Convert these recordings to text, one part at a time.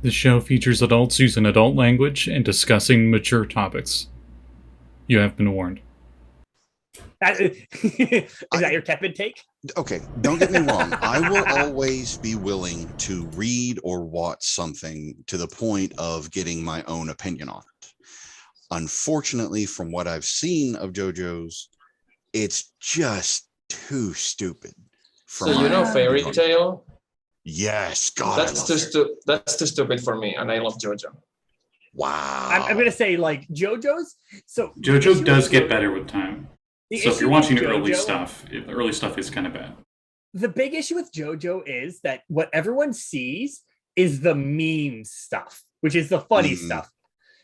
The show features adults using adult language and discussing mature topics. You have been warned. Is that your tepid take? Okay, don't get me wrong. I will always be willing to read or watch something to the point of getting my own opinion on it. Unfortunately, from what I've seen of JoJo's, it's just too stupid. So you know Fairy Tail? Yes, God, that's too stupid for me, and I love JoJo. Wow. I'm gonna say like JoJo's. So JoJo does get better with time. So if you're watching JoJo, the early stuff is kind of bad. The big issue with JoJo is that what everyone sees is the meme stuff, which is the funny stuff.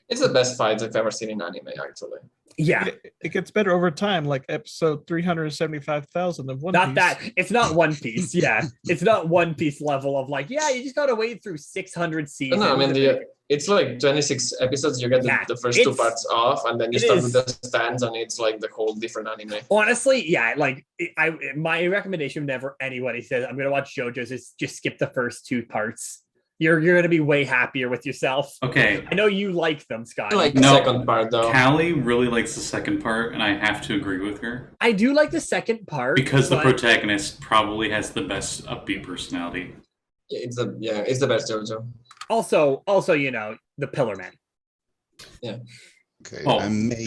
It's the best fights I've ever seen in anime, actually. Yeah, it gets better over time, like episode 375,000 of One Piece. Not that it's not One Piece. Yeah, it's not One Piece level of like, yeah, you just gotta wade through 600 seasons. No, I mean it's like 26 episodes. You get the first two parts off, and then you start with the stands, and it's like the whole different anime. Honestly, yeah, like my recommendation whenever anybody says I'm gonna watch JoJo's is just skip the first two parts. You're gonna be way happier with yourself. Okay. I know you like them, Scott. I like the second part though. Callie really likes the second part, and I have to agree with her. I do like the second part because the protagonist probably has the best upbeat personality. It's the best JoJo. Also, you know, the Pillar Men. Yeah. Okay. I may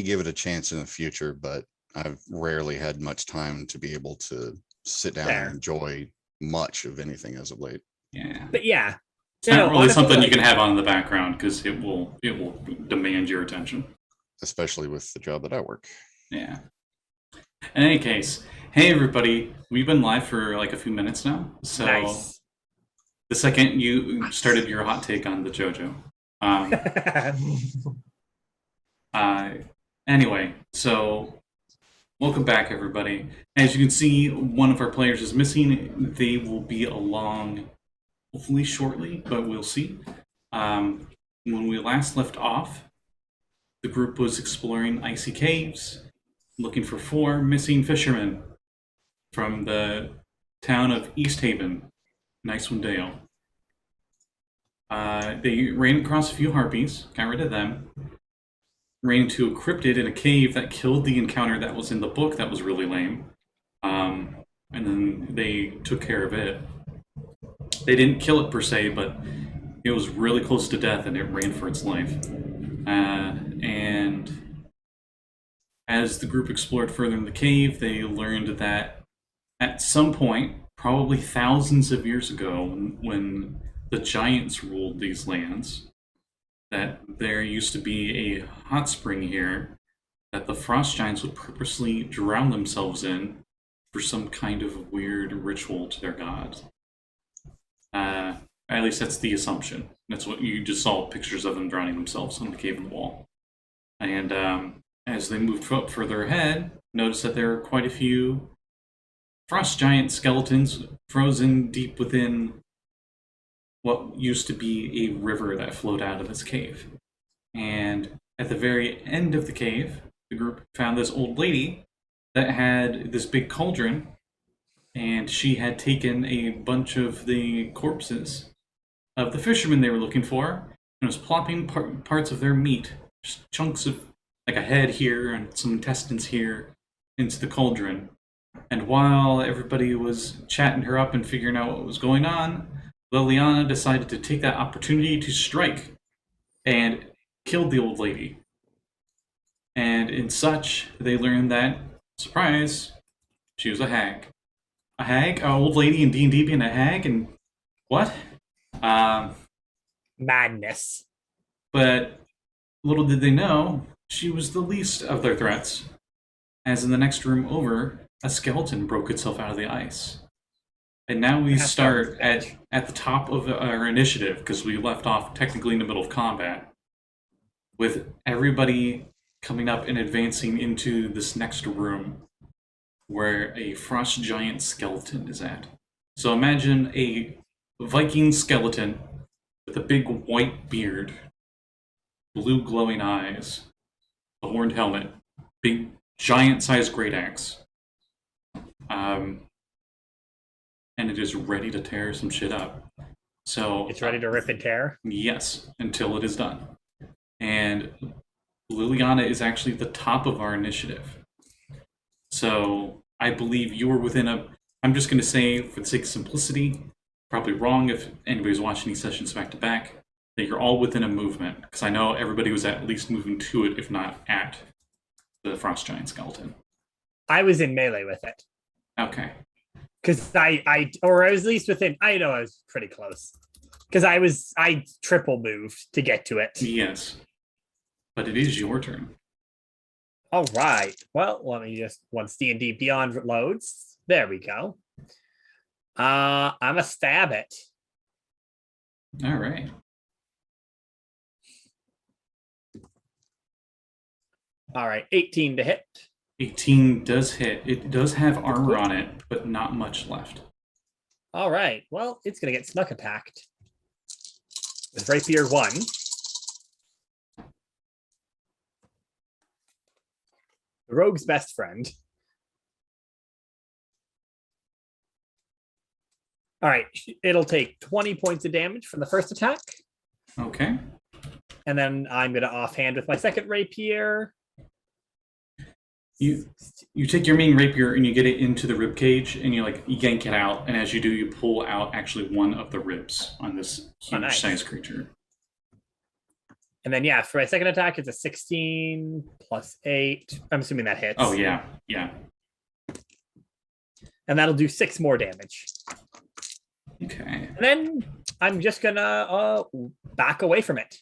give it a chance in the future, but I've rarely had much time to be able to sit down and enjoy much of anything as of late. Yeah. But yeah. It's not really something you can have on in the background because it will demand your attention. Especially with the job that I work. Yeah. In any case, hey everybody, we've been live for like a few minutes now. So nice. The second you started your hot take on the JoJo. Anyway, so welcome back everybody. As you can see, one of our players is missing. They will be along hopefully shortly, but we'll see. When we last left off, the group was exploring icy caves, looking for 4 missing fishermen from the town of East Haven, Icewind Dale. They ran across a few harpies, got rid of them, ran into a cryptid in a cave that killed the encounter that was in the book that was really lame, and then they took care of it. They didn't kill it per se, but it was really close to death and it ran for its life. And as the group explored further in the cave, they learned that at some point, probably thousands of years ago, when the giants ruled these lands, that there used to be a hot spring here that the frost giants would purposely drown themselves in for some kind of weird ritual to their gods. At least that's the assumption. That's what you just saw pictures of them drowning themselves on the cave in the wall. And as they moved further ahead, noticed that there were quite a few frost giant skeletons frozen deep within what used to be a river that flowed out of this cave. And at the very end of the cave, the group found this old lady that had this big cauldron, and she had taken a bunch of the corpses of the fishermen they were looking for, and was plopping parts of their meat, just chunks of like a head here and some intestines here, into the cauldron. And while everybody was chatting her up and figuring out what was going on, Liliana decided to take that opportunity to strike and killed the old lady. And in such, they learned that, surprise, she was a hag. A hag? An old lady in D&D being a hag? And what? Madness. But little did they know, she was the least of their threats. As in the next room over, a skeleton broke itself out of the ice. And now we start at the top of our initiative, because we left off technically in the middle of combat, with everybody coming up and advancing into this next room where a frost giant skeleton is at. So imagine a Viking skeleton with a big white beard, blue glowing eyes, a horned helmet, big giant-sized great axe. And it is ready to tear some shit up. So It's ready to rip and tear. yes, until it is done. And Liliana is actually the top of our initiative. So I believe you're within a. I'm just going to say, for the sake of simplicity, probably wrong if anybody's watching these sessions back to back, that you're all within a movement. Because I know everybody was at least moving to it, if not at the Frost Giant skeleton. I was in melee with it. Okay. Because I was at least within, I know I was pretty close. Because I triple moved to get to it. Yes. But it is your turn. All right. Well, let me just, once D&D Beyond loads, there we go. I'm a stab it. All right. All right, 18 to hit. 18 does hit. It does have armor on it, but not much left. All right. Well, it's going to get snuck attacked. With Rapier 1. The rogue's best friend. All right. It'll take 20 points of damage from the first attack. Okay. And then I'm going to offhand with my second rapier. You take your main rapier and you get it into the rib cage and you yank it out, and as you do, you pull out actually one of the ribs on this huge size creature. And then yeah, for my second attack, it's a 16 plus 8. I'm assuming that hits. Oh yeah. And that'll do 6 more damage. Okay. And then I'm just gonna back away from it.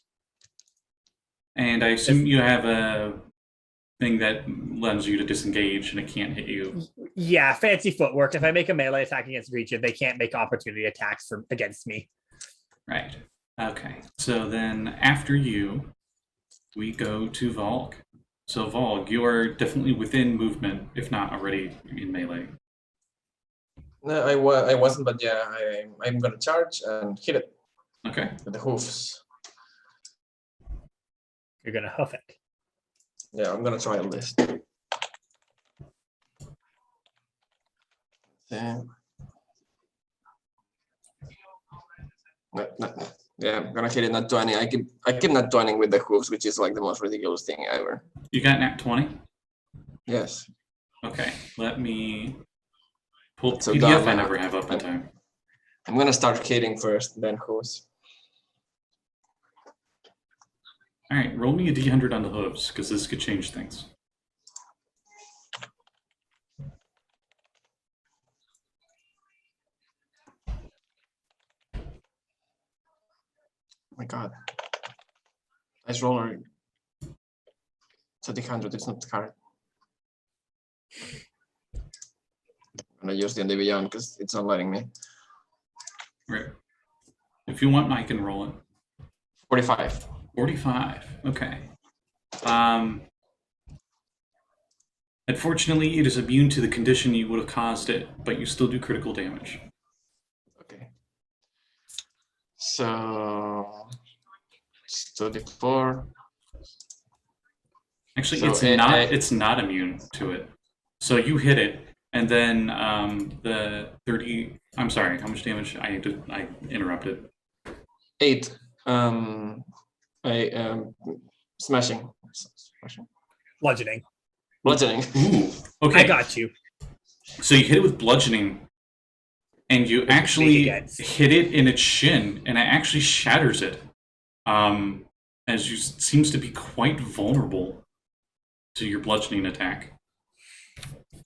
And I assume you have a thing that allows you to disengage and it can't hit you. Yeah, fancy footwork. If I make a melee attack against a creature, they can't make opportunity attacks against me. Right. Okay. So then after you, we go to Valgg. So Valgg, you are definitely within movement, if not already in melee. No, I wasn't, but yeah, I'm gonna charge and hit it Okay. with the hoofs. You're gonna hoof it. Yeah, I'm gonna try this. Yeah, I'm gonna hit it not 20. I keep not 20 with the hooves, which is like the most ridiculous thing ever. You got nat 20? Yes. Okay. Let me pull So PDF I done. never have up in time. I'm gonna start hitting first, then hooves. All right, roll me a d100 on the hooves, because this could change things. Oh my god. Nice roller. It's a d100, it's not the card. I'm gonna use the D&D Beyond because it's not letting me. Right. If you want, I can roll it. 45. 45. Okay. Unfortunately, it is immune to the condition you would have caused it, but you still do critical damage. Okay. So it's 34. Actually, So it's not immune to it. So you hit it, and then the 30. I'm sorry. How much damage? I interrupted. 8. Smashing. Bludgeoning. Bludgeoning. Ooh. Okay. I got you. So you hit it with bludgeoning, and you actually hit it in its shin, and it actually shatters it. As you seems to be quite vulnerable to your bludgeoning attack.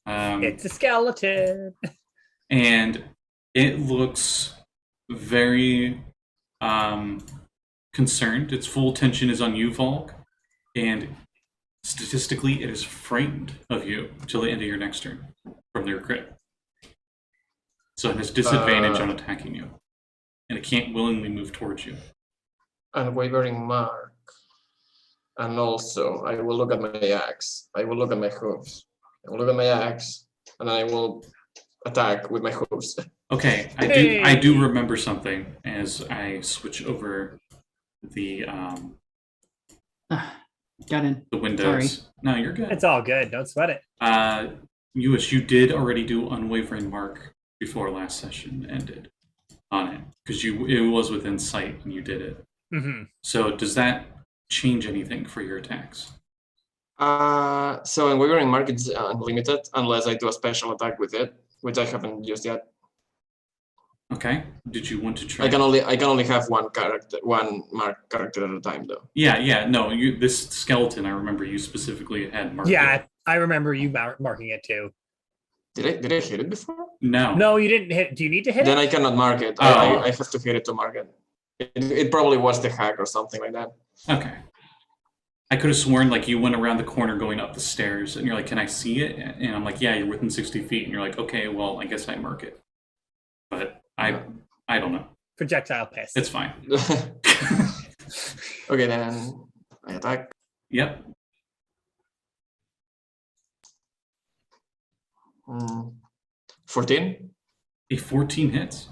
It's a skeleton. And it looks very concerned. Its full attention is on you, Valgg, and statistically, it is frightened of you until the end of your next turn from their crit. So it has disadvantage on attacking you, and it can't willingly move towards you. Unwavering mark. And also, I will look at my axe. I will look at my hooves. I will look at my axe, and then I will attack with my hooves. Okay, I do remember something as I switch over the Got in. the windows. Sorry. No, you're good. It's all good. Don't sweat it. Lluis, you did already do Unwavering Mark before last session ended. on it because it was within sight when you did it. Mm-hmm. So does that change anything for your attacks? So in Wavering Mark, it's unlimited unless I do a special attack with it, which I haven't used yet. Okay. Did you want to try? I can only have one mark character at a time, though. Yeah. No, this skeleton. I remember you specifically had marked. Yeah, it. I remember you marking it too. Did I hit it before? No. No, you didn't hit. Do you need to hit Then it? I cannot mark it. Oh. I have to hit it to mark it. It probably was the hack or something like that. Okay. I could have sworn like you went around the corner going up the stairs and you're like, can I see it? And I'm like, yeah, you're within 60 feet. And you're like, okay, well, I guess I mark it. But I don't know. Projectile piss. It's fine. Okay, then I attack. Yep. 14. A 14 hits.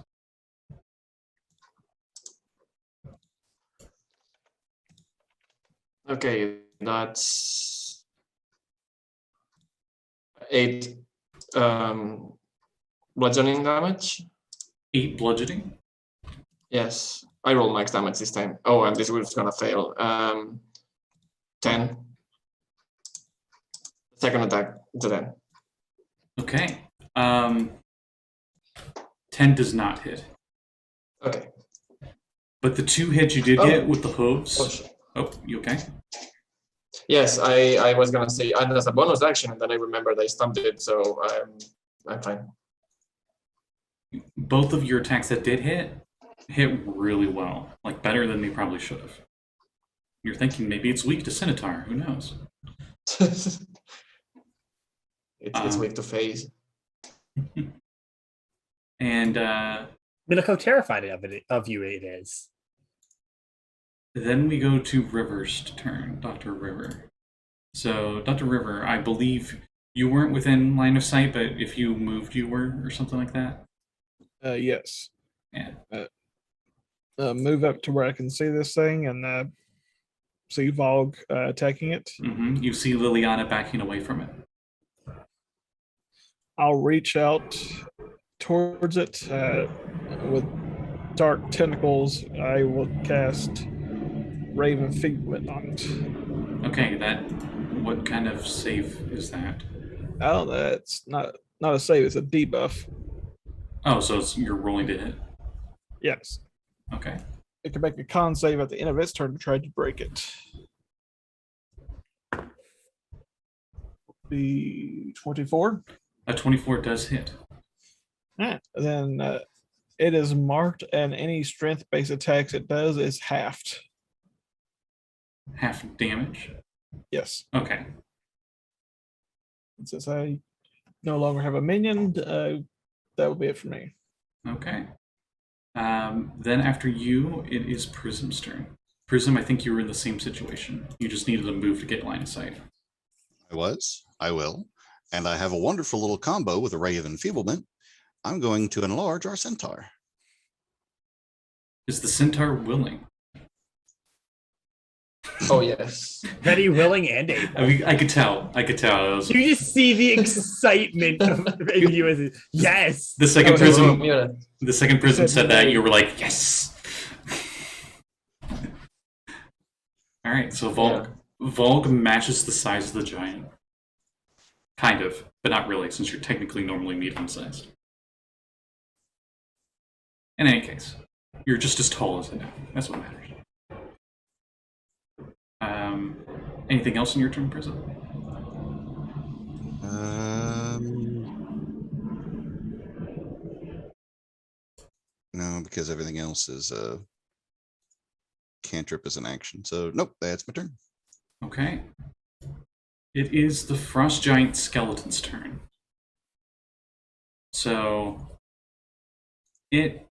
Okay, that's 8 bludgeoning damage. 8 bludgeoning. Yes, I roll max damage this time. Oh, and this was gonna fail. 10. Second attack, it's a 10. Okay. 10 does not hit. Okay. But the 2 hits you did get with the hooves. Oh, shit. Oh, you okay? Yes, I was gonna say, and as a bonus action, and then I remembered I stumped it, so I'm fine. Both of your attacks that did hit really well. Like better than they probably should have. You're thinking maybe it's weak to Centaur. Who knows? It's weak to phase. And Look how terrified of you it is. then we go to River's turn, Dr. River. So, Dr. River, I believe you weren't within line of sight, but if you moved, you were, or something like that? Yes. Yeah. Move up to where I can see this thing and see Valgg attacking it. Mm-hmm. You see Liliana backing away from it. I'll reach out towards it with dark tentacles. I will cast Raven Figment on it. Okay, what kind of save is that? Oh, that's not a save, it's a debuff. Oh, so you're rolling to hit. Yes. Okay. It can make a con save at the end of its turn to try to break it. Be 24. A 24 does hit. Then it is marked, and any strength-based attacks it does is halved. Half damage? Yes. Okay. Since I no longer have a minion, that will be it for me. Okay. Then after you, it is Prism's turn. Prism, I think you were in the same situation. You just needed a move to get line of sight. I will. And I have a wonderful little combo with a Ray of Enfeeblement. I'm going to enlarge our Centaur. Is the Centaur willing? Oh, yes. Ready, willing, and able. I mean, I could tell. I was, You just see the excitement in you as yes. the second Oh, Prism. yeah. The second Prism said said that. no. You were like, yes. All right. So Valgg matches the size of the giant. Kind of, but not really, since you're technically normally medium-sized. In any case, you're just as tall as it now. That's what matters. Anything else in your turn, Prism? No, because everything else is cantrip as an action. So nope, that's my turn. Okay. It is the Frost Giant Skeleton's turn. So it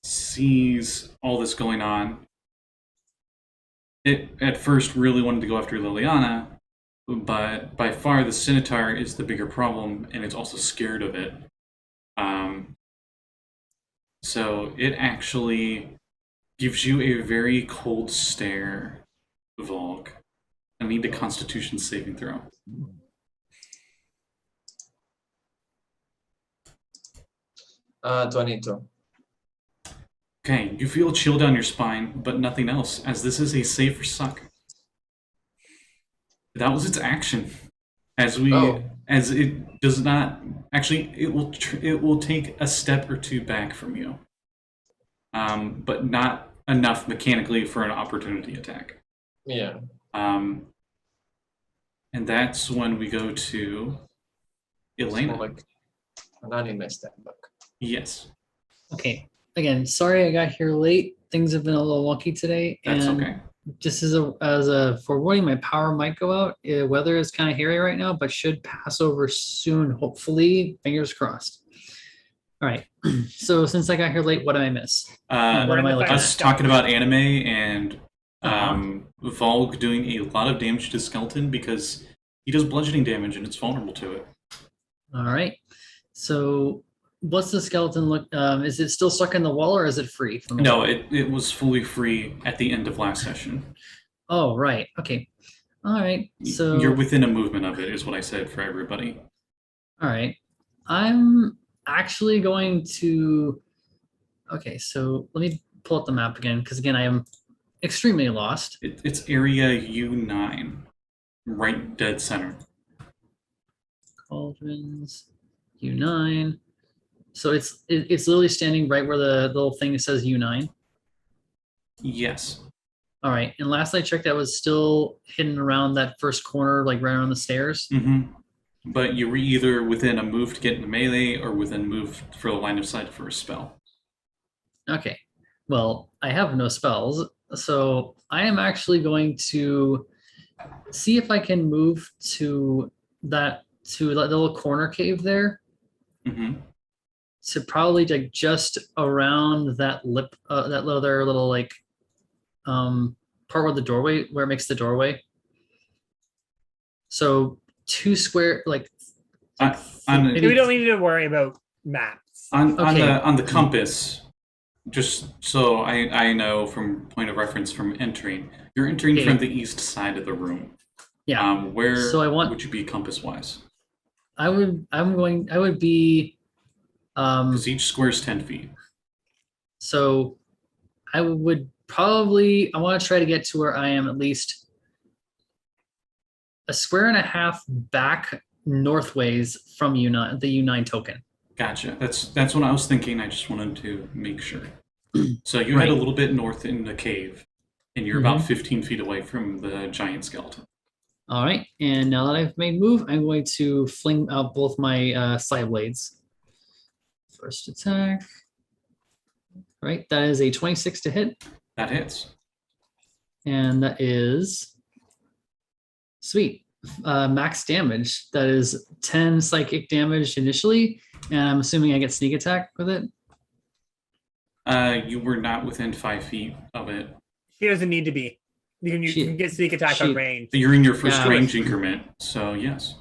sees all this going on. It at first really wanted to go after Liliana, but by far the Centaur is the bigger problem, and it's also scared of it. So it actually gives you a very cold stare, Valgg. I need a Constitution saving throw. Uh, 22. Okay, you feel a chill down your spine, but nothing else, as this is a safer suck. That was its action. As it does not actually, it will take a step or two back from you, but not enough mechanically for an opportunity attack. Yeah. And that's when we go to It's Elena. more like an anime step back. Yes, Okay. Again, sorry I got here late. Things have been a little wonky today. that's and okay. Just as a forewarning, my power might go out. Weather is kind of hairy right now, but should pass over soon. Hopefully, fingers crossed. All right. So since I got here late, what did I miss? What am I looking Us at? talking about anime and Uh-huh. Valgg doing a lot of damage to Skeleton because he does bludgeoning damage and it's vulnerable to it. All right. So what's the skeleton look? Is it still stuck in the wall or is it free from the No, wall? it was fully free at the end of last session. Oh, right. Okay. All right. So You're within a movement of it, is what I said for everybody. all right. I'm actually going to. Okay, so let me pull up the map again because again I am extremely lost. It's area U9, right dead center. Cauldrons, U9. So it's literally standing right where the little thing says U9. Yes. All right. And last I checked, that was still hidden around that first corner, like right around the stairs. Mm-hmm. But you were either within a move to get into melee or within move for a line of sight for a spell. Okay. Well, I have no spells, so I am actually going to see if I can move to that little corner cave there Mm-hmm. to probably like just around that lip, that little like part where the doorway, where it makes the doorway. So 2 square, like On We don't need to worry about maps. Okay. on the compass, just so I know from point of reference from entering, you're entering Okay. from the east side of the room. yeah. Where So I want- would you be compass wise? I would be Because each square is 10 feet. so I would probably, I want to try to get to where I am at least a square and a half back northways from the U9 token. Gotcha. That's what I was thinking. I just wanted to make sure. So you head Right. a little bit north in the cave, and you're about 15 feet away from the giant skeleton. All right, and now that I've made move, I'm going to fling out both my side blades. First attack. All right, that is a 26 to hit, That hits. and that is sweet. Max damage. That is 10 psychic damage initially, and I'm assuming I get sneak attack with it. You were not within 5 feet of it. He doesn't need to be. You can get sneak attack on She- range. You're in your first Yeah. range increment, so yes.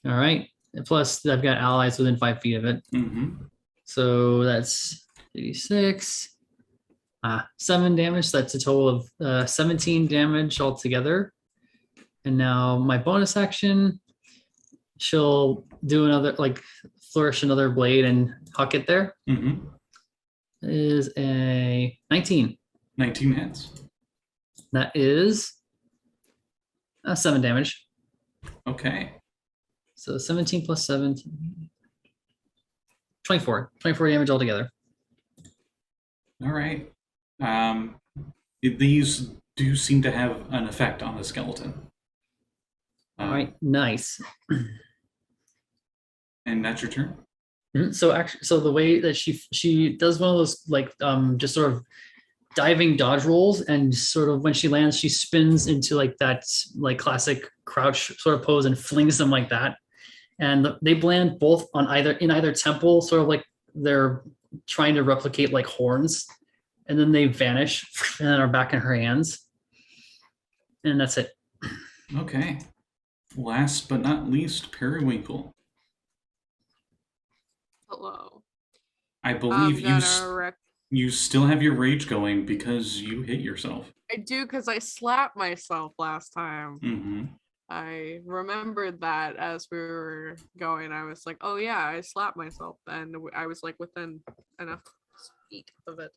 All right, and plus I've got allies within 5 feet of it. Mm-hmm. So that's 86. 7 damage. So that's a total of 17 damage altogether. And now my bonus action, she'll do another, like flourish another blade and huck it there. Mm-hmm. Is a 19. 19 hits. That is 7 damage. Okay. So 17 plus 7. 24 damage altogether. All right. These do seem to have an effect on the skeleton. All right, nice. And that's your turn. So actually, so the way that she does one of those like just sort of diving dodge rolls, and sort of when she lands, she spins into like that like classic crouch sort of pose and flings them like that, and they land both on either temple, sort of like they're trying to replicate like horns, and then they vanish and then are back in her hands, and that's it. Okay. Last but not least, Periwinkle. Hello. I believe I'm gonna you still have your rage going because you hit yourself. I do because I slapped myself last time. Mm-hmm. I remembered that as we were going. I was like, oh yeah, I slapped myself. And I was like within enough feet of it.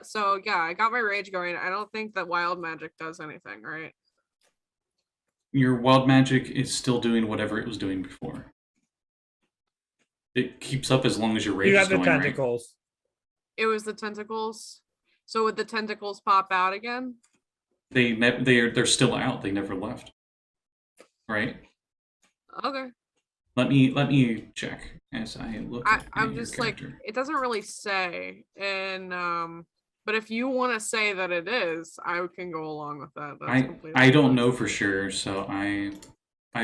So yeah, I got my rage going. I don't think that wild magic does anything, right? Your wild magic is still doing whatever it was doing before. It keeps up as long as your rage You is have the going, right? tentacles. It was the tentacles. So would the tentacles pop out again? They're still out. They never left. Right? Okay. Let me check as I look at I'm your just like, character. it doesn't really say, and but if you want to say that it is, I can go along with that. That's completely I don't fine. know for sure, so I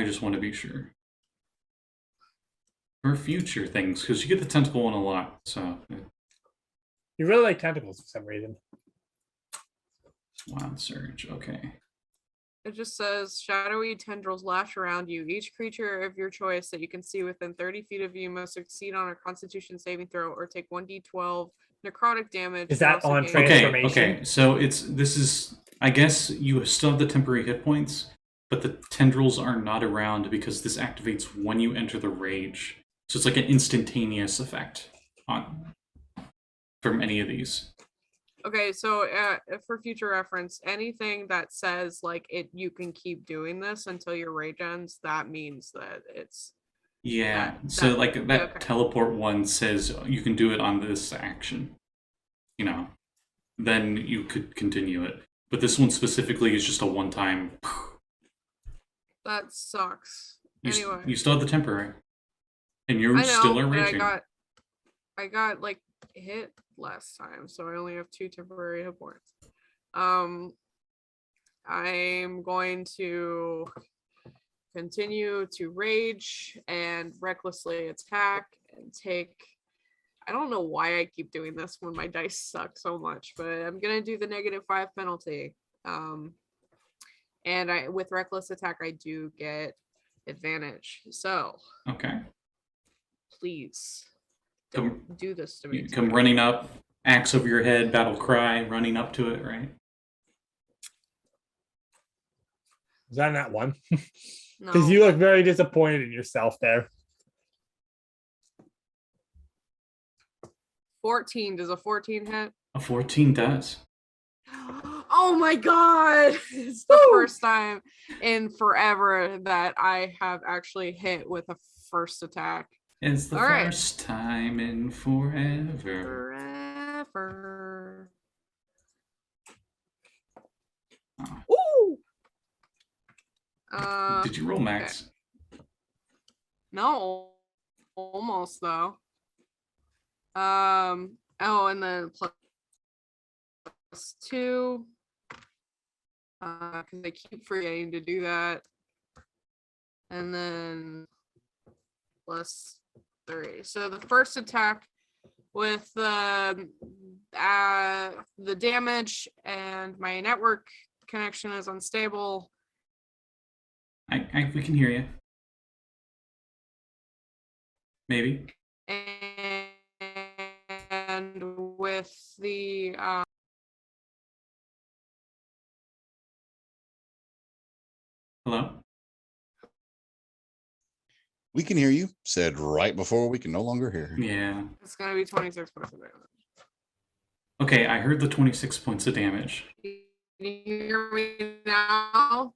just want to be sure. For future things, because you get the tentacle one a lot, so You really like tentacles for some reason. wild surge, okay. It just says shadowy tendrils lash around you. Each creature of your choice that you can see within 30 feet of you must succeed on a Constitution saving throw or take 1d12 necrotic damage. Is You that also on gain- transformation? Okay, so this is, I guess you still have the temporary hit points, but the tendrils are not around because this activates when you enter the rage. So it's like an instantaneous effect from any of these. Okay, so for future reference, anything that says like you can keep doing this until your rage ends, that means that it's Yeah, That- so that- like that yeah, okay. teleport one says you can do it on this action. You know, then you could continue it. But this one specifically is just a one-time. that sucks. You, Anyway, you still have the temporary, and you I know, still are but raging. I got like hit last time, so I only have 2 temporary hit points. I'm going to continue to rage and recklessly attack and take. I don't know why I keep doing this when my dice suck so much, but I'm gonna do the -5 penalty. And with reckless attack, I do get advantage. So Okay, please come don't do this to me. you come today. running up, axe over your head, battle cry, running up to it, right? Is that not one? No. Because you look very disappointed in yourself there. 14. Does a 14 hit? A 14 does. Oh my god! It's the first time in forever that I have actually hit with a first attack. It's the All right. first time in forever. Forever. Ooh! Did you roll max? No, almost though. Oh, and then plus 2. Because I keep forgetting to do that. And then plus 3. So the first attack with the damage and my network connection is unstable. We can hear you. Maybe. And with the Hello? We can hear you, said right before we can no longer hear. Yeah. it's gonna be 26 points of damage. Okay, I heard the 26 points of damage. Can you hear me now?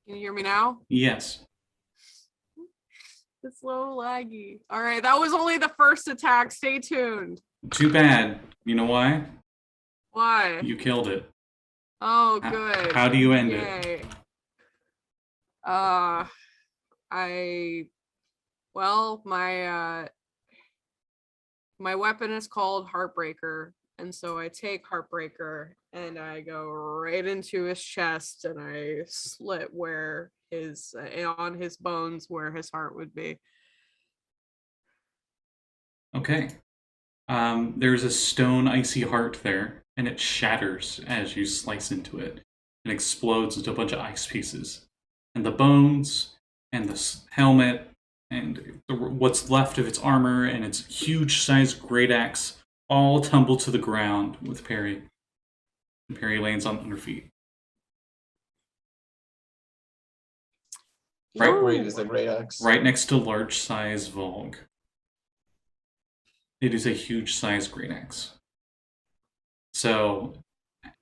Can you hear me now? Yes. It's a little laggy. All right, that was only the first attack. Stay tuned. Too bad. You know why? Why? You killed it. Oh, good. How do you end it? Yay. My weapon is called Heartbreaker, and so I take Heartbreaker and I go right into his chest and I slit where his on his bones where his heart would be. Okay. There's a stone icy heart there, and it shatters as you slice into it and explodes into a bunch of ice pieces. And the bones and the helmet and what's left of its armor and its huge-sized great axe all tumble to the ground with Perry. And Perry lands on her feet. How Right, great is the great axe? right next to large-size Valgg. It is a huge-sized great axe. So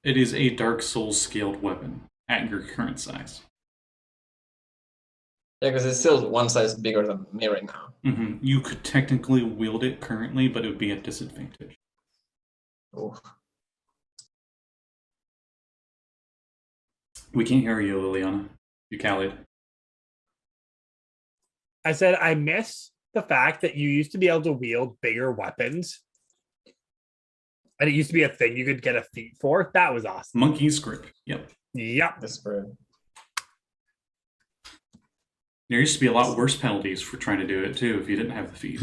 it is a Dark Souls scaled weapon at your current size. Yeah, because it's still one size bigger than me right now. You could technically wield it currently, but it would be a disadvantage. Oof. We can't hear you, Liliana. You Callie. I said I miss the fact that you used to be able to wield bigger weapons. And it used to be a thing you could get a feat for. That was awesome. Monkey's grip. Yep. Yep. That's great. There used to be a lot worse penalties for trying to do it too if you didn't have the feat.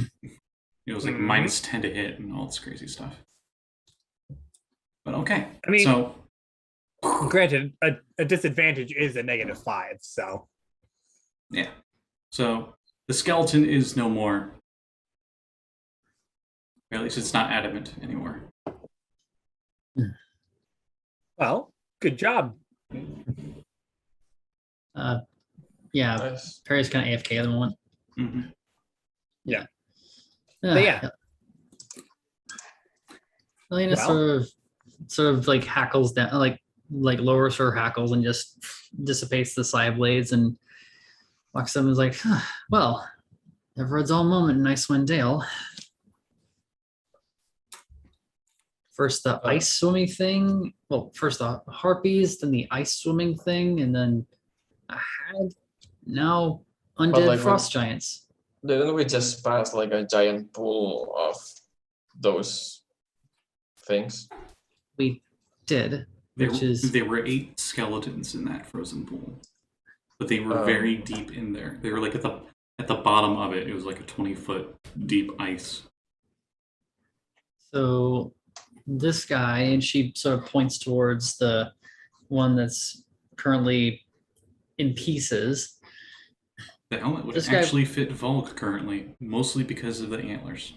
It was like minus 10 to hit and all this crazy stuff. But okay. I mean, so granted, a disadvantage is a -5, so yeah. So the skeleton is no more. Or at least it's not adamant anymore. well, good job. Yeah, Nice. Perry's kind of AFK at the moment. Yeah. But yeah. Elena Well. sort of like hackles down, like lowers her hackles and just dissipates the side blades and walks up and is like, well, never a dull moment in Icewind Dale. First the ice swimming thing. Well, first the harpies, then the ice swimming thing, and then a hag. Now undead like, frost giants. Didn't we just pass like a giant pool of those things? We did, There, which is there were 8 skeletons in that frozen pool, but they were very deep in there. They were like at the bottom of it. It was like a 20-foot deep ice. so this guy, and she sort of points towards the one that's currently in pieces. The helmet would This guy- actually fit Valgg currently, mostly because of the antlers.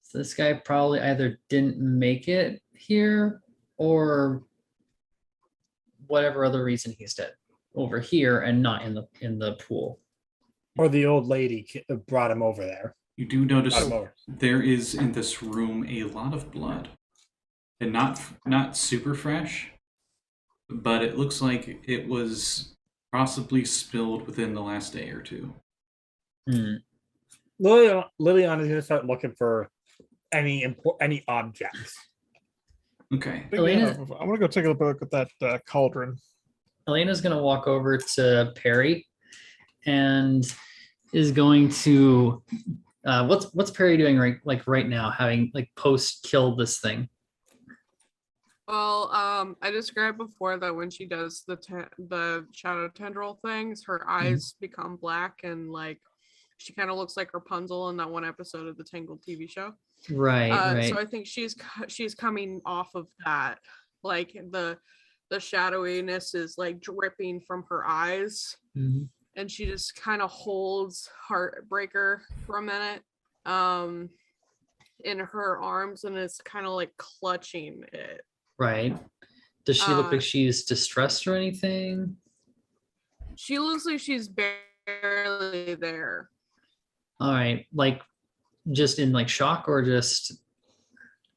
So this guy probably either didn't make it here or whatever other reason he's dead over here and not in the pool. Or the old lady brought him over there. You do notice Brought him over. there is in this room a lot of blood, and not super fresh, but it looks like it was possibly spilled within the last day or two. Liliana is going to start looking for any objects. Okay. Elena- I'm gonna go take a look at that cauldron. Elena's gonna walk over to Perry and is going to what's Perry doing right now, having like post killed this thing? Well, I described before that when she does the shadow tendril things, her eyes become black and like she kind of looks like Rapunzel in that one episode of the Tangled TV show. Right. So I think she's coming off of that, like the shadowiness is like dripping from her eyes, Mhm. and she just kind of holds Heartbreaker for a minute in her arms and is kind of like clutching it. Right. Does she look like she's distressed or anything? She looks like she's barely there. All right, like just in like shock or just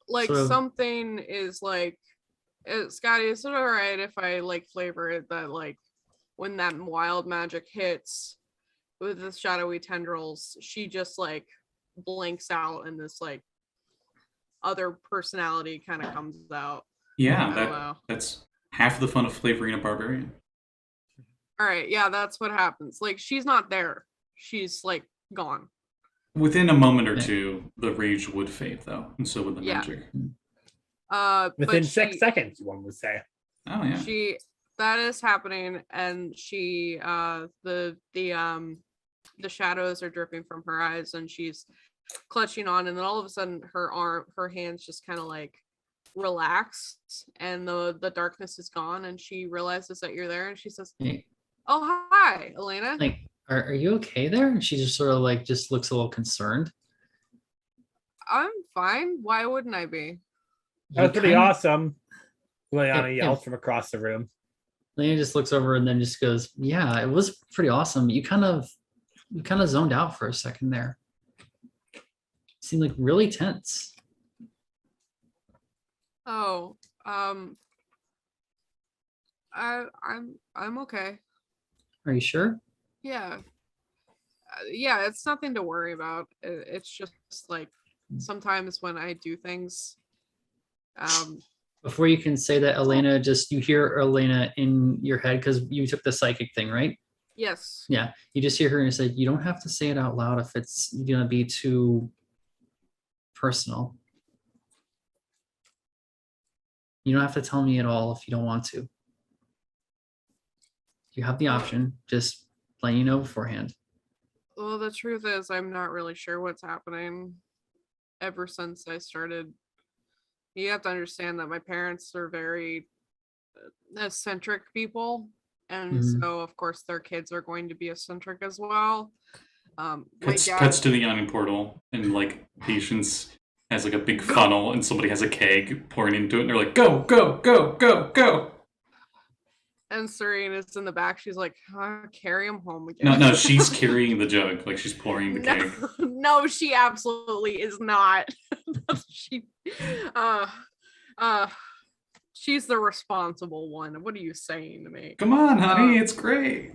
Like sort of- something is like, Scotty, is it all right if I like flavor it that like when that wild magic hits with the shadowy tendrils, she just like blinks out and this like other personality kind of comes out. Yeah, that's half the fun of flavoring a barbarian. All right, yeah, that's what happens. Like she's not there. She's like gone. Within a moment or two, the rage would fade though, and so would the Yeah. magic. Within But 6 seconds, one would say. Oh yeah. That is happening, and she the shadows are dripping from her eyes, and she's clutching on, and then all of a sudden her hands just kind of like relax, and the darkness is gone, and she realizes that you're there, and she says, Hey, "Oh, hi, Elena." like, are you okay there? And she just sort of like just looks a little concerned. I'm fine. Why wouldn't I be? That was pretty kind of- awesome. Liliana Yeah. yells from across the room. Lena just looks over and then just goes, "Yeah, it was pretty awesome. You kind of zoned out for a second there. Seemed like really tense." Oh, I'm okay. Are you sure? Yeah. Yeah, it's nothing to worry about. It's just like sometimes when I do things, Before you can say that, Elena, you hear Elena in your head because you took the psychic thing, right? yes. Yeah, you just hear her and say, you don't have to say it out loud if it's gonna be too personal. You don't have to tell me at all if you don't want to. You have the option, just letting you know beforehand. Well, the truth is, I'm not really sure what's happening ever since I started. You have to understand that my parents are very eccentric people. And Mhm. so, of course, their kids are going to be eccentric as well. My Cuts dad, to the yawning portal, and like Patience has like a big funnel, and somebody has a keg pouring into it, and they're like, "Go, go, go, go, go!" and Serene is in the back. She's like, carry him home No, again. no, she's carrying the jug, like she's pouring the keg. No, she absolutely is not. she, she's the responsible one. What are you saying to me? Come on, honey, it's great.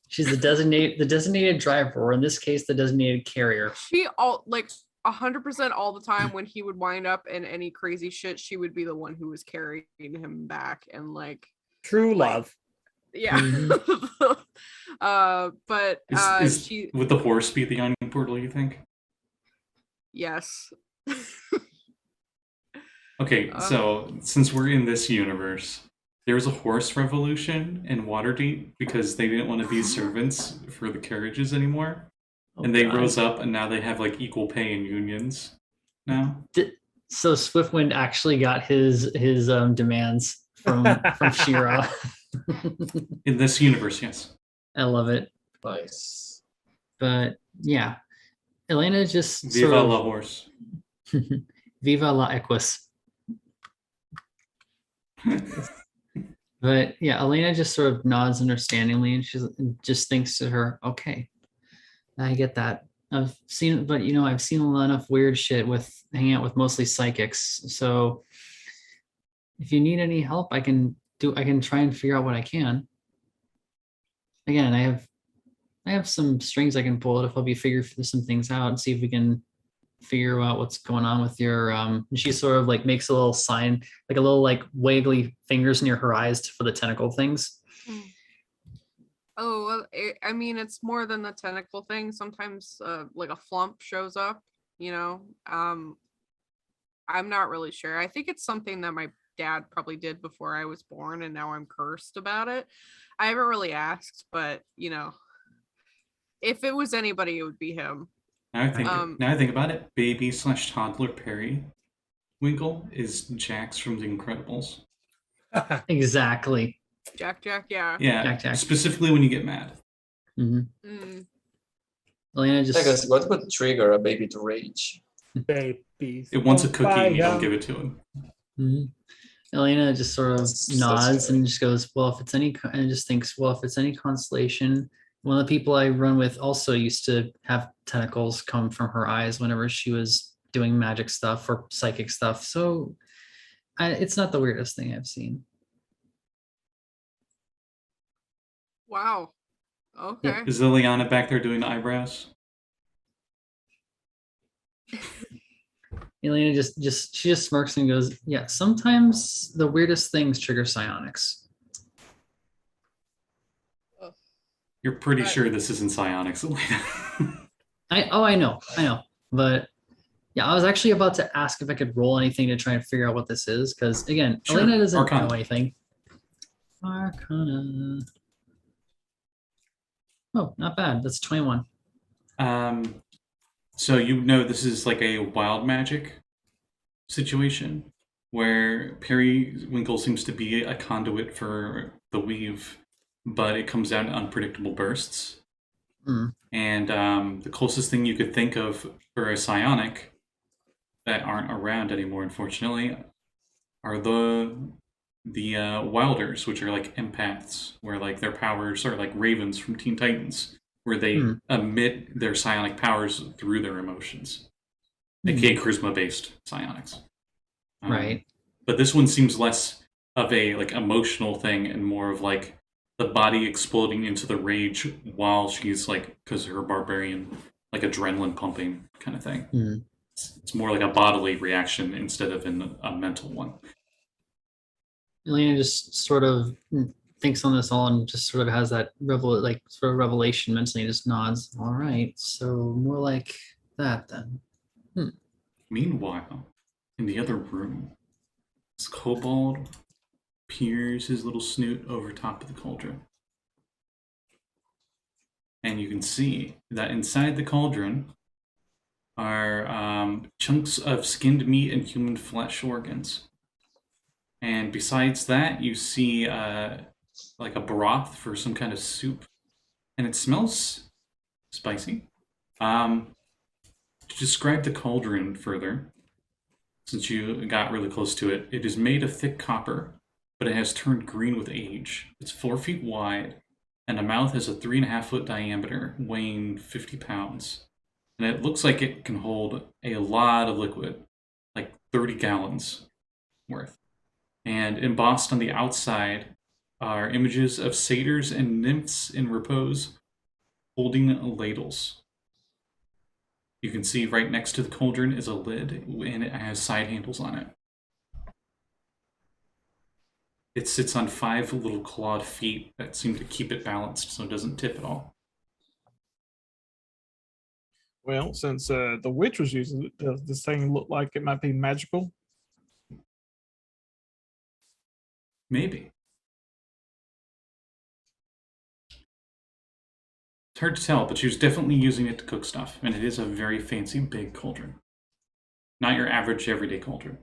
She's the designated driver, or in this case, the designated carrier. She all like 100% all the time when he would wind up in any crazy shit, she would be the one who was carrying him back and like True love. yeah. But Is she would the horse be the yawning portal, you think? yes. Okay, so since we're in this universe, there was a horse revolution in Waterdeep because they didn't want to be servants for the carriages anymore. And they rose up, and now they have like equal pay in unions now. So Swiftwind actually got his demands from Shira. In this universe, yes. I love it. Nice. But yeah, Elena just Viva la horse. Viva la Equus. But yeah, Elena just sort of nods understandingly, and she just thinks to her, okay, I get that. I've seen a lot of weird shit with hanging out with mostly psychics. So if you need any help, I can try and figure out what I can. Again, I have some strings I can pull to help you figure some things out and see if we can figure out what's going on with your she sort of like makes a little sign, like a little like wiggly fingers near her eyes for the tentacle things. Oh, well, I mean, it's more than the tentacle thing. Sometimes like a flump shows up, you know. I'm not really sure. I think it's something that my dad probably did before I was born, and now I'm cursed about it. I haven't really asked, but you know, if it was anybody, it would be him. Now I think about it, baby / toddler Periwinkle is Jax from The Incredibles. Exactly. Jack, yeah. Yeah, Jack. specifically when you get mad. Mm. Elena just I guess what would trigger a baby to rage? Babies. It wants a cookie, and you don't fire. give it to him. Elena just sort of That's nods scary. and just goes, well, if it's any, and just thinks, well, if it's any consolation, one of the people I run with also used to have tentacles come from her eyes whenever she was doing magic stuff or psychic stuff. So it's not the weirdest thing I've seen. Wow. Okay. Is Liliana back there doing the eyebrows? Elena she just smirks and goes, yeah, sometimes the weirdest things trigger psionics. You're pretty sure this isn't psionics, Elena. I know. But yeah, I was actually about to ask if I could roll anything to try and figure out what this is, because again, Sure. Elena doesn't Arcana. know anything. Arcana. Oh, not bad. That's 21. So you know this is like a wild magic situation where Periwinkle seems to be a conduit for the weave, but it comes out in unpredictable bursts. And the closest thing you could think of for a psionic that aren't around anymore, unfortunately, are the wilders, which are like empaths, where like their powers are like ravens from Teen Titans, where they emit their psionic powers through their emotions, aka charisma-based psionics. Right. But this one seems less of a like emotional thing and more of like the body exploding into the rage while she's like, because her barbarian, like adrenaline pumping kind of thing. Mhm. It's more like a bodily reaction instead of a mental one. Elena just sort of thinks on this all and just sort of has that revelation mentally, just nods. All right, so more like that then. Meanwhile, in the other room, this kobold peers his little snoot over top of the cauldron. And you can see that inside the cauldron are chunks of skinned meat and human flesh organs. And besides that, you see like a broth for some kind of soup. And it smells spicy. To describe the cauldron further, since you got really close to it, it is made of thick copper, but it has turned green with age. It's 4 feet wide, and the mouth has a 3.5 foot diameter, weighing 50 pounds. And it looks like it can hold a lot of liquid, like 30 gallons worth. And embossed on the outside are images of satyrs and nymphs in repose, holding ladles. You can see right next to the cauldron is a lid, and it has side handles on it. It sits on 5 little clawed feet that seem to keep it balanced so it doesn't tip at all. Well, since the witch was using it, does this thing look like it might be magical? Maybe. It's hard to tell, but she was definitely using it to cook stuff, and it is a very fancy big cauldron. Not your average everyday cauldron.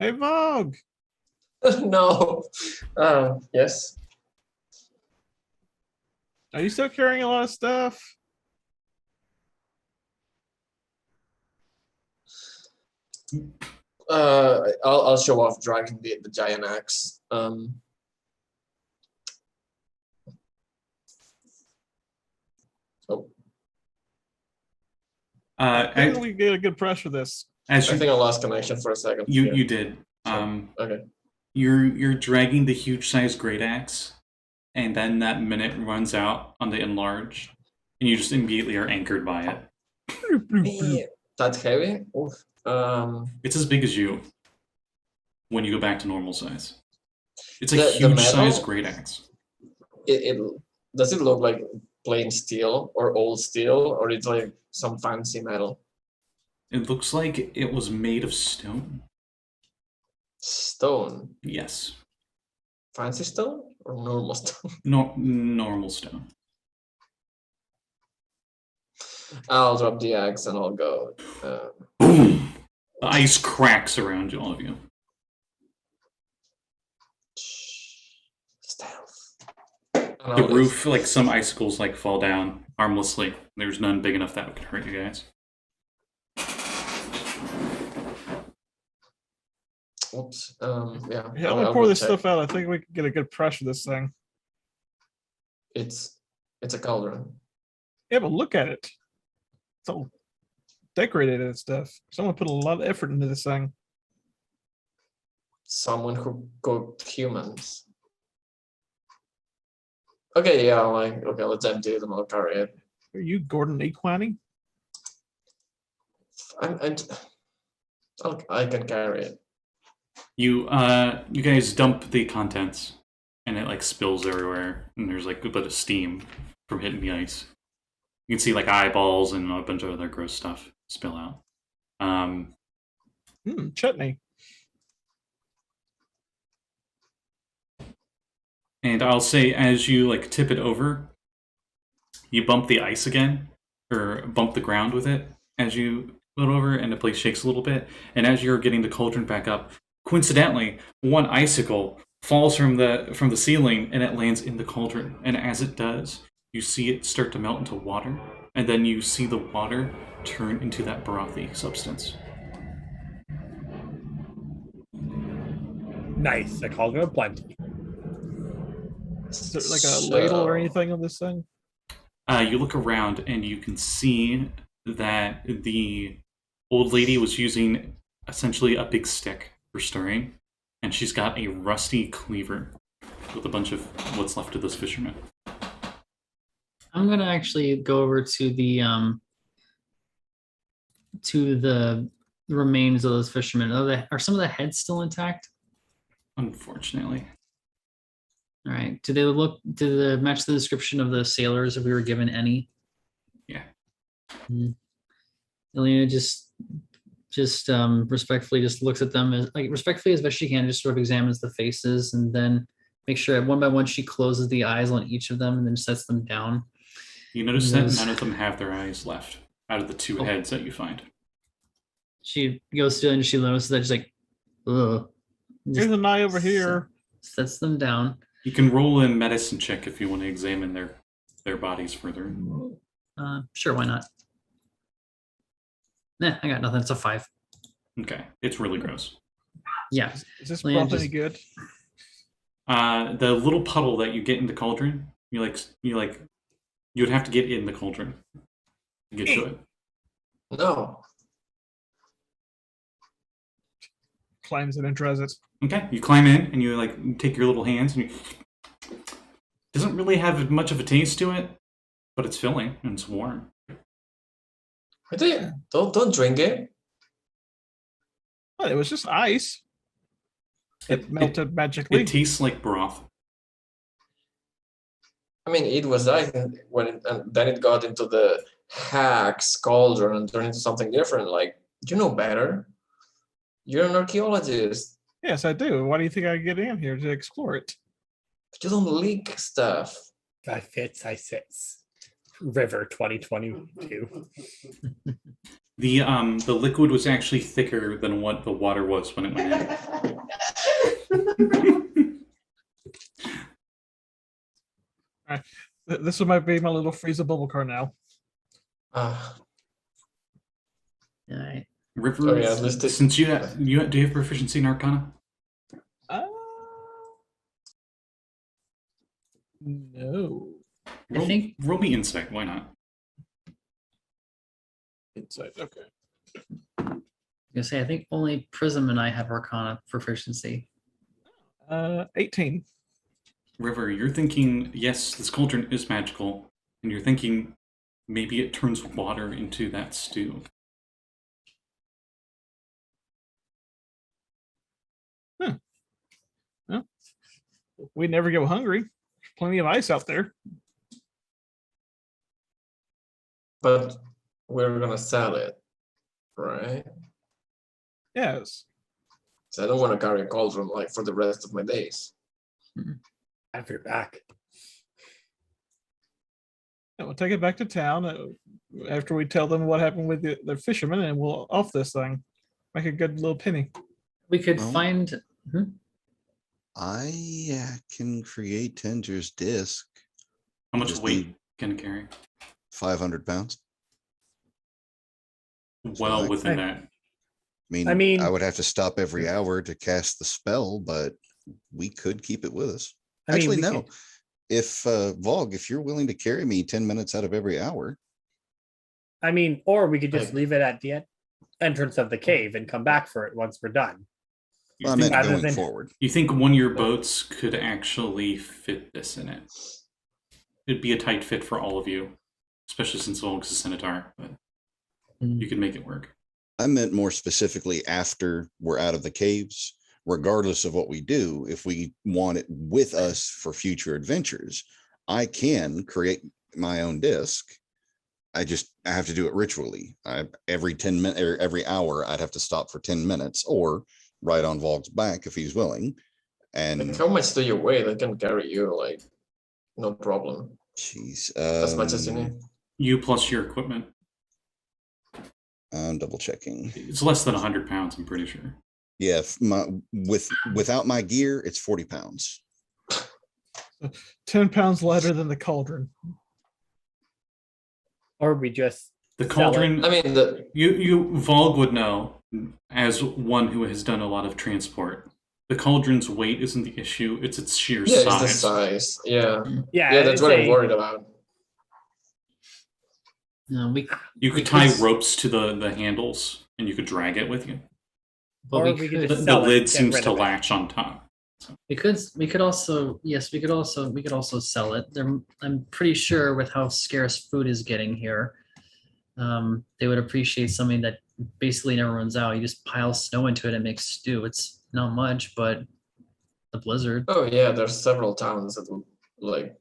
Hey, Valgg! No. Yes. Are you still carrying a lot of stuff? I'll show off dragging the giant axe. I think we get a good press for this. I think I lost connection for a second. You did. Okay. You're dragging the huge size great axe, and then that minute runs out on the enlarged, and you just immediately are anchored by it. That's heavy. Oof. It's as big as you when you go back to normal size. It's a The huge metal? size great axe. It does it look like plain steel or old steel, or it's like some fancy metal? It looks like it was made of stone. Stone. Yes. Fancy stone or normal stone? Normal stone. I'll drop the axe and I'll go. Boom! The ice cracks around all of you. Stealth. The roof, like some icicles, like fall down harmlessly. There's none big enough that could hurt you guys. Oops. Yeah, I'm I'll gonna pour go this check. stuff out. I think we can get a good pressure this thing. It's a cauldron. Yeah, but look at it. It's all decorated and stuff. Someone put a lot of effort into this thing. Someone who cooked humans. Okay, yeah, okay, let's empty them. I'll carry it. Are you Gordon Equine? I can carry it. You guys dump the contents, and it like spills everywhere, and there's like a bit of steam from hitting the ice. You can see like eyeballs and a bunch of other gross stuff spill out. Chutney. And I'll say, as you like tip it over, you bump the ice again, or bump the ground with it as you put it over, and the place shakes a little bit. And as you're getting the cauldron back up, coincidentally, one icicle falls from the ceiling, and it lands in the cauldron. And as it does, you see it start to melt into water, and then you see the water turn into that brothy substance. Nice. A cauldron of plenty. Is there like a ladle or anything on this thing? You look around, and you can see that the old lady was using essentially a big stick for stirring, and she's got a rusty cleaver with a bunch of what's left of this fisherman. I'm gonna actually go over to the remains of those fishermen. Are some of the heads still intact? Unfortunately. All right. Do they match the description of the sailors if we were given any? Yeah. Elena just respectfully just looks at them as respectfully as best she can, just sort of examines the faces and then make sure one by one she closes the eyes on each of them and then sets them down. You notice that none of them have their eyes left out of the two heads that you find. She goes to it and she notices that she's like, ugh. Here's an eye over here. Sets them down. You can roll a medicine check if you want to examine their bodies further. Sure, why not? Nah, I got nothing. It's a 5. Okay, it's really gross. Yeah. Is this Leanne broth any good? The little puddle that you get in the cauldron, you would have to get in the cauldron to get to it. No. Climbs in and tries it. Okay, you climb in and you take your little hands and doesn't really have much of a taste to it, but it's filling and it's warm. Don't drink it. Well, it was just ice. It melted magically. It tastes like broth. I mean, it was ice, and then it got into the hag's cauldron and turned into something different. Like, you know better. You're an archaeologist. Yes, I do. Why do you think I get in here to explore it? But you don't leak stuff. I sits. River 2022. The liquid was actually thicker than what the water was when it went in. All right. This might be my little freezer bubble car now. All right. River, Oh, yeah, listed. since do you have proficiency in Arcana? No. I think Roll me insight. Why not? Inside. Okay. I think only Prism and I have Arcana proficiency. 18. River, you're thinking, yes, this cauldron is magical, and you're thinking maybe it turns water into that stew. Well, we never go hungry. Plenty of ice out there. But we're gonna sell it, right? Yes. So I don't want to carry a cauldron like for the rest of my days. Have your back. Yeah, we'll take it back to town after we tell them what happened with the fishermen, and we'll off this thing. Make a good little penny. We could Well, find. I can create Tinger's disc. How much Just weight need- can it carry? 500 pounds. Well within that. I mean, I I would have to stop every hour to cast the spell, but we could keep it with us. I mean, Actually, we no. can- If Valgg, if you're willing to carry me 10 minutes out of every hour, or we could just Like- leave it at the entrance of the cave and come back for it once we're done. You I think, meant rather going than- forward. you think one of your boats could actually fit this in it? It'd be a tight fit for all of you, especially since Valgg's a Centaur, but you could make it work. I meant more specifically after we're out of the caves, regardless of what we do, if we want it with us for future adventures, I can create my own disc. I have to do it ritually. Every 10 minutes or every hour, I'd have to stop for 10 minutes or ride on Valgg's back if he's willing. And Like, how much do you weigh that can carry you? Like, no problem. jeez, As much as you need. You plus your equipment. I'm double checking. It's less than 100 pounds, I'm pretty sure. Yeah, without my gear, it's 40 pounds. 10 pounds lighter than the cauldron. Or we just The sell it. cauldron, I mean, Valgg would know, as one who has done a lot of transport. The cauldron's weight isn't the issue, it's its sheer yeah, it's the size. size. Yeah, Yeah, yeah, that's it's what I'm a- worried about. No, You could we tie could- ropes to the handles and you could drag it with you. But Or we we could, could The, just the sell it, lid get seems rid to of it. latch on top. we could also sell it. I'm pretty sure with how scarce food is getting here, they would appreciate something that basically never runs out. You just pile snow into it and make stew. It's not much, but the blizzard. Oh yeah, there's several towns that would like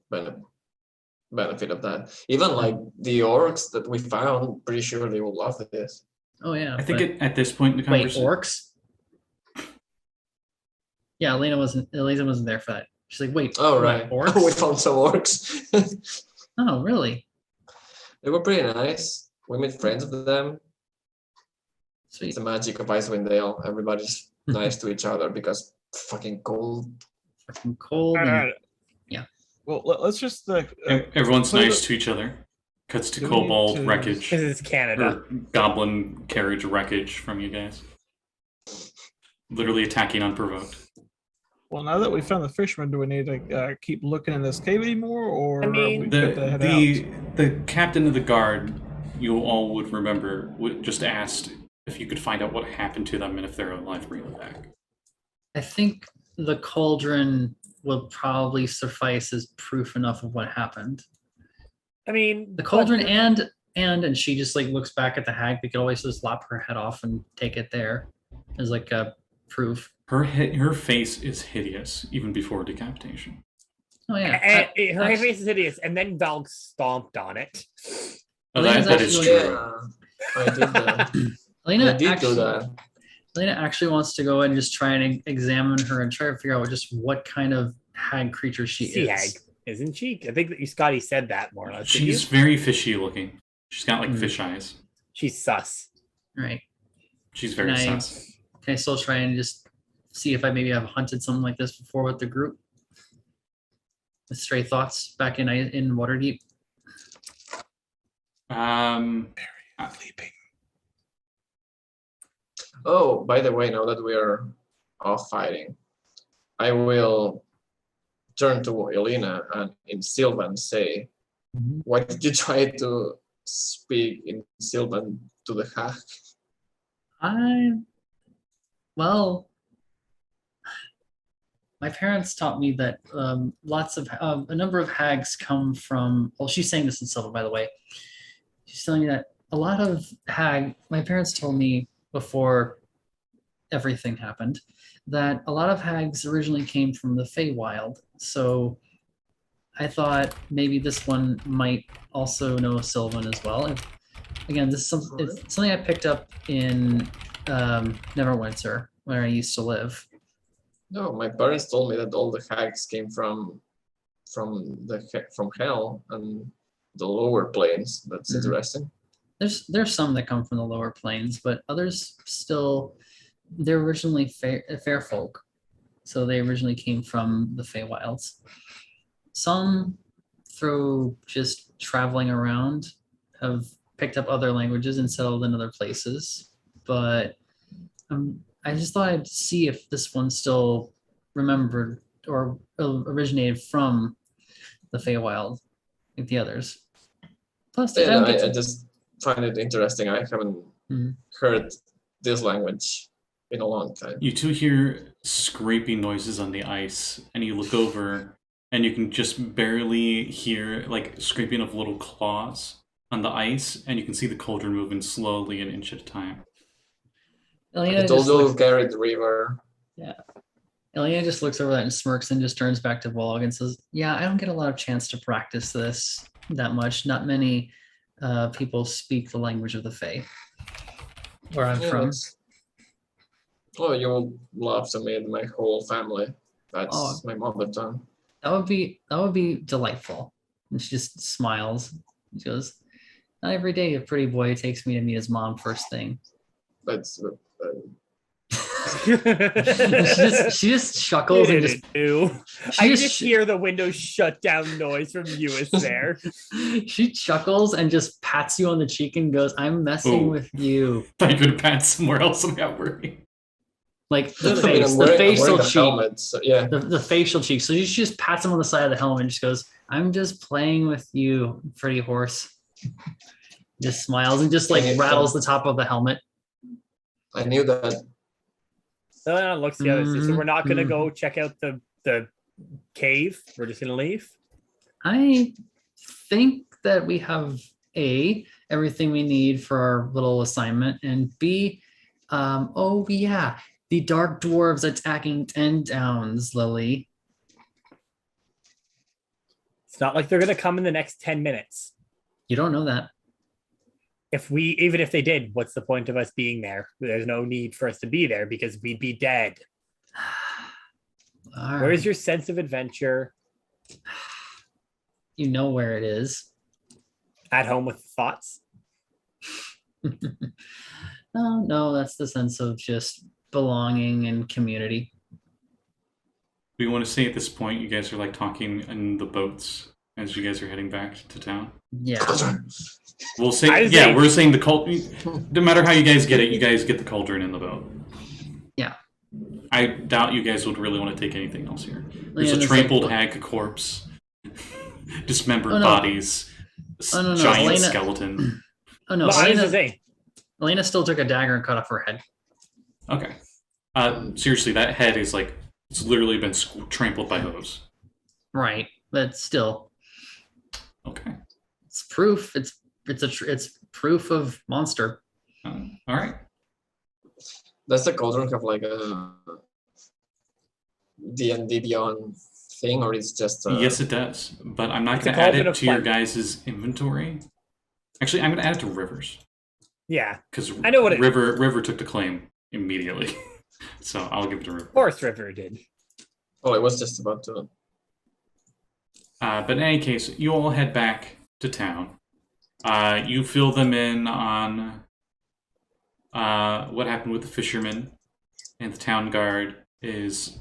benefit of that. Even like the orcs that we found, pretty sure they will love this. Oh yeah. I think but- at this point in the wait, conversation, orcs? Yeah, Elena wasn't there for that. She's like, wait, Oh what, right, we orcs? found some orcs. Oh, really? They were pretty nice. We made friends with them. Sweet. It's the magic of Icewind Dale. Everybody's nice to each other because fucking cold. Fucking cold. And, Well, let's just everyone's put it- nice to each other. Cuts to Do we need kobold to- wreckage This is Canada. or goblin carriage wreckage from you guys. Literally attacking unprovoked. well, now that we found the fisherman, do we need to keep looking in this cave anymore, or I mean, are we good to head out? The captain of the guard, you all would remember, just asked if you could find out what happened to them and if they're alive, bring them back. I think the cauldron will probably suffice as proof enough of what happened. I mean, The cauldron and she just like looks back at the hag. We could always just lop her head off and take it there as like a proof. Her face is hideous even before decapitation. Oh yeah. her Actually- face is hideous, and then Valgg stomped on it. Oh, Elena's that is actually- true. Yeah, I did that. Elena I did actually, do that. Elena actually wants to go and just try and examine her and try to figure out what kind of hag creature she Sea is. hag, isn't she? I think that Scotty said that more or less. didn't She's you? very fishy looking. She's got like Hmm. fish eyes. She's sus. Right. She's very Can sus. I still try and just see if I maybe have hunted something like this before with the group? With stray thoughts back in Waterdeep. Sleeping. Oh, by the way, now that we are off fighting, I will turn to Elena and in Sylvan say, why did you try to speak in Sylvan to the hag? My parents taught me that a number of hags come from. Well, she's saying this in Silver, by the way. She's telling me that a lot of my parents told me before everything happened that a lot of hags originally came from the Feywild. So I thought maybe this one might also know Sylvan as well. Again, it's something I picked up in Neverwinter, where I used to live. No, my parents told me that all the hags came from hell and the lower planes. That's Mhm. interesting. There's some that come from the lower planes, but others still they're originally fair folk, so they originally came from the Feywilds. Some through just traveling around have picked up other languages and settled in other places, but I just thought I'd see if this one still remembered or originated from the Feywild like the others. Plus, I Yeah, don't get I to- just find it interesting. I haven't Mhm. heard this language in a long time. You two hear scraping noises on the ice, and you look over, and you can just barely hear like scraping of little claws on the ice, and you can see the cauldron moving slowly an inch at a time. Elena I told just you looks- carried the river. Elena just looks over that and smirks and just turns back to Valgg and says, yeah, I don't get a lot of chance to practice this that much. Not many people speak the language of the Fae where I'm Yeah, from. that's- Oh, you will love to meet my whole family. That's Oh. my mother tongue. That would be delightful. And she just smiles. She goes, not every day a pretty boy takes me to meet his mom first thing. That's She just chuckles and just I she just hear the window shut down noise from Lluis there. she chuckles and just pats you on the cheek and goes, I'm messing Oh. with you. I could have pat somewhere else and got worried. Like the I mean, face, I'm the wearing facial the cheek. helmet, so yeah. The facial cheek. So she just pats him on the side of the helmet and just goes, I'm just playing with you, pretty horse. Just smiles and just like Okay, rattles the top of the helmet. I knew that. No, looks the other. So we're not gonna go check out the cave. We're just gonna leave. I think that we have A, everything we need for our little assignment, and B, oh yeah, the dark dwarves attacking 10 towns, Lily. It's not like they're gonna come in the next 10 minutes. You don't know that. Even if they did, what's the point of us being there? There's no need for us to be there because we'd be dead. All Where's right. your sense of adventure? You know where it is. At home with thoughts? No, that's the sense of just belonging and community. We want to say at this point, you guys are like talking in the boats as you guys are heading back to town. Yeah. We'll say, we're saying the cauldron. No matter how you guys get it, you guys get the cauldron in the boat. Yeah. I doubt you guys would really want to take anything else here. There's a it's trampled like- hag corpse, dismembered Oh, no. bodies, Oh, no, giant Elena- skeleton. Oh no, No, I was Elena, gonna say, Elena still took a dagger and cut off her head. Okay. Seriously, that head is like, it's literally been trampled by hooves. Right, but still, Okay. it's proof. It's proof of monster. All right. Does the cauldron have like a D&D Beyond thing, or it's just Yes, it does. But I'm not It's a going to add cauldron it of to your fun. guys' inventory. Actually, I'm going to add it to River's. yeah, Because I know what it- River took the claim immediately. So I'll give it to River. Forest River did. Oh, I was just about to. But in any case, you all head back to town. You fill them in on what happened with the fishermen, and the town guard is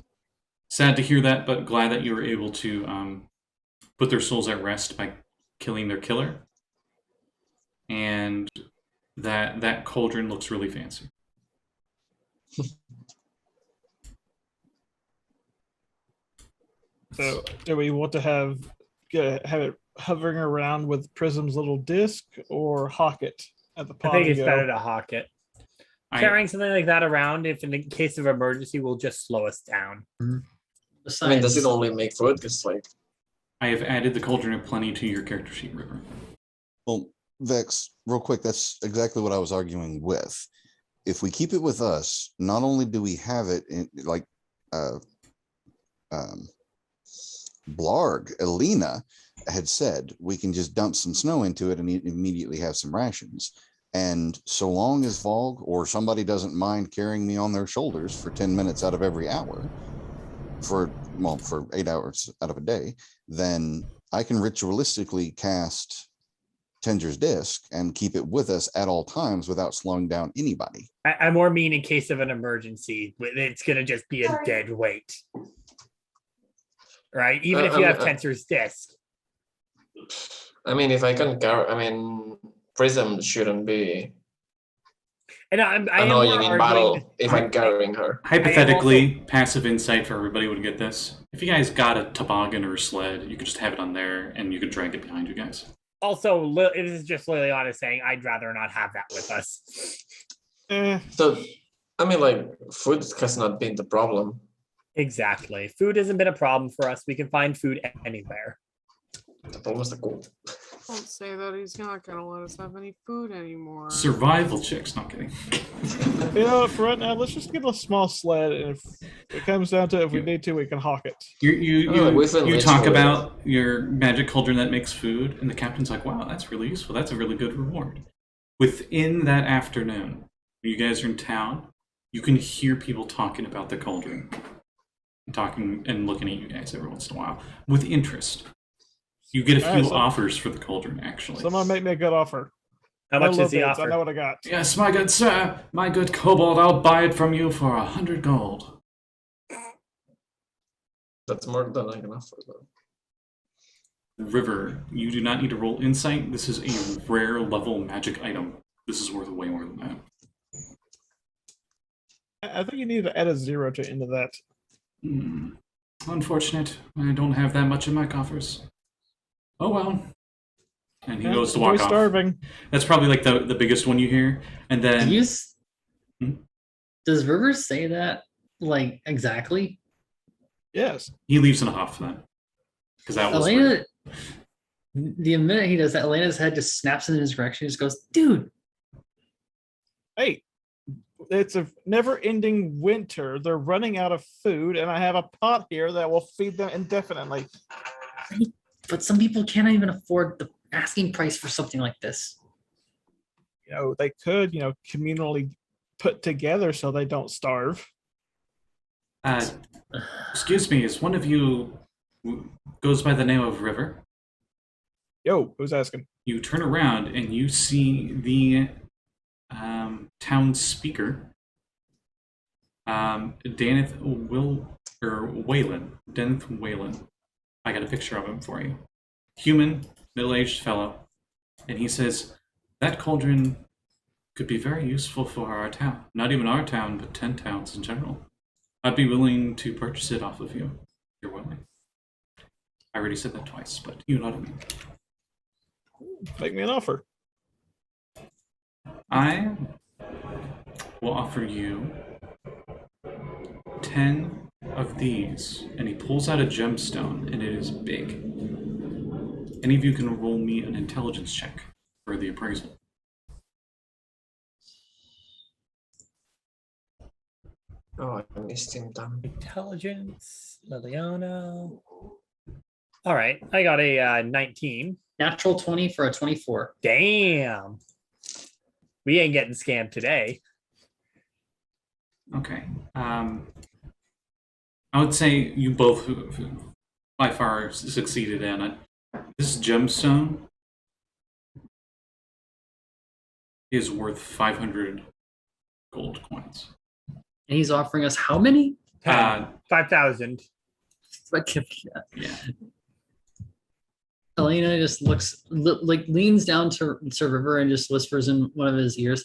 sad to hear that, but glad that you were able to put their souls at rest by killing their killer. And that cauldron looks really fancy. So, do we want to have it hovering around with Prism's little disc, or hawk it at the I pot? think and it's go? better to hawk it. Carrying something like that around, if in the case of emergency, will just slow us down. I mean, Besides, does it only make food? It's like I have added the cauldron of plenty to your character sheet, River. Well, Vex, real quick, that's exactly what I was arguing with. If we keep it with us, not only do we have it in like Blarg, Elena had said, we can just dump some snow into it and immediately have some rations. And so long as Valgg or somebody doesn't mind carrying me on their shoulders for 10 minutes out of every hour, for 8 hours out of a day, then I can ritualistically cast Tenger's Disc and keep it with us at all times without slowing down anybody. I more mean in case of an emergency, it's gonna just be a dead weight. Right? Even if you have Tensor's Disc. I mean, if I can carry, I mean, Prism shouldn't be And I am annoying more in arguing- battle if I'm carrying her. Hypothetically, passive insight for everybody would get this. If you guys got a toboggan or a sled, you could just have it on there and you could drag it behind you guys. Also, it is just Liliana saying, I'd rather not have that with us. So, I mean, like, food has not been the problem. Exactly. Food hasn't been a problem for us. We can find food anywhere. The problem is the cold. Don't say that he's not gonna let us have any food anymore. Survival checks, not kidding. You know, for right now, let's just get a small sled, and if it comes down to it, if we need to, we can hawk it. You talk about your magic cauldron that makes food, and the captain's like, wow, that's really useful. That's a really good reward. Within that afternoon, when you guys are in town, you can hear people talking about the cauldron. Talking and looking at you guys every once in a while with interest. You get a few Alright, so- offers for the cauldron, actually. Someone make me a good offer. How much No is the low bids, I offer? know what I got. Yes, my good sir, my good kobold, I'll buy it from you for 100 gold. That's more than I can offer, though. River, you do not need to roll insight. This is a rare level magic item. This is worth way more than that. I think you need to add a 0 to into that. Unfortunate. I don't have that much in my coffers. Oh well. And he Yeah, goes to enjoy walk off. starving. That's probably like the biggest one you hear. And then do you Does River say that like exactly? Yes. He leaves in a huff then. Because that was Elena, the minute he does that, Elena's head just snaps in his direction. Just goes, dude. Hey, it's a never-ending winter. They're running out of food, and I have a pot here that will feed them indefinitely. But some people can't even afford the asking price for something like this. You know, they could, communally put together so they don't starve. excuse me, is one of you goes by the name of River? Yo, who's asking? You turn around and you see the town speaker, Daneth Whalen. Daneth Whalen. I got a picture of him for you. Human, middle-aged fellow. And he says, that cauldron could be very useful for our town. Not even our town, but 10 towns in general. I'd be willing to purchase it off of you, if you're willing. I already said that twice, but you know what I mean. Make me an offer. I will offer you 10 of these. And he pulls out a gemstone, and it is big. Any of you can roll me an intelligence check for the appraisal. Oh, I missed him. Damn. Intelligence, Liliana. All right, I got a 19. Natural 20 for a 24. Damn. We ain't getting scammed today. Okay. I would say you both by far succeeded in it. This gemstone is worth 500 gold coins. And he's offering us how many? 5,000. Yeah. Elena just leans down to River and just whispers in one of his ears,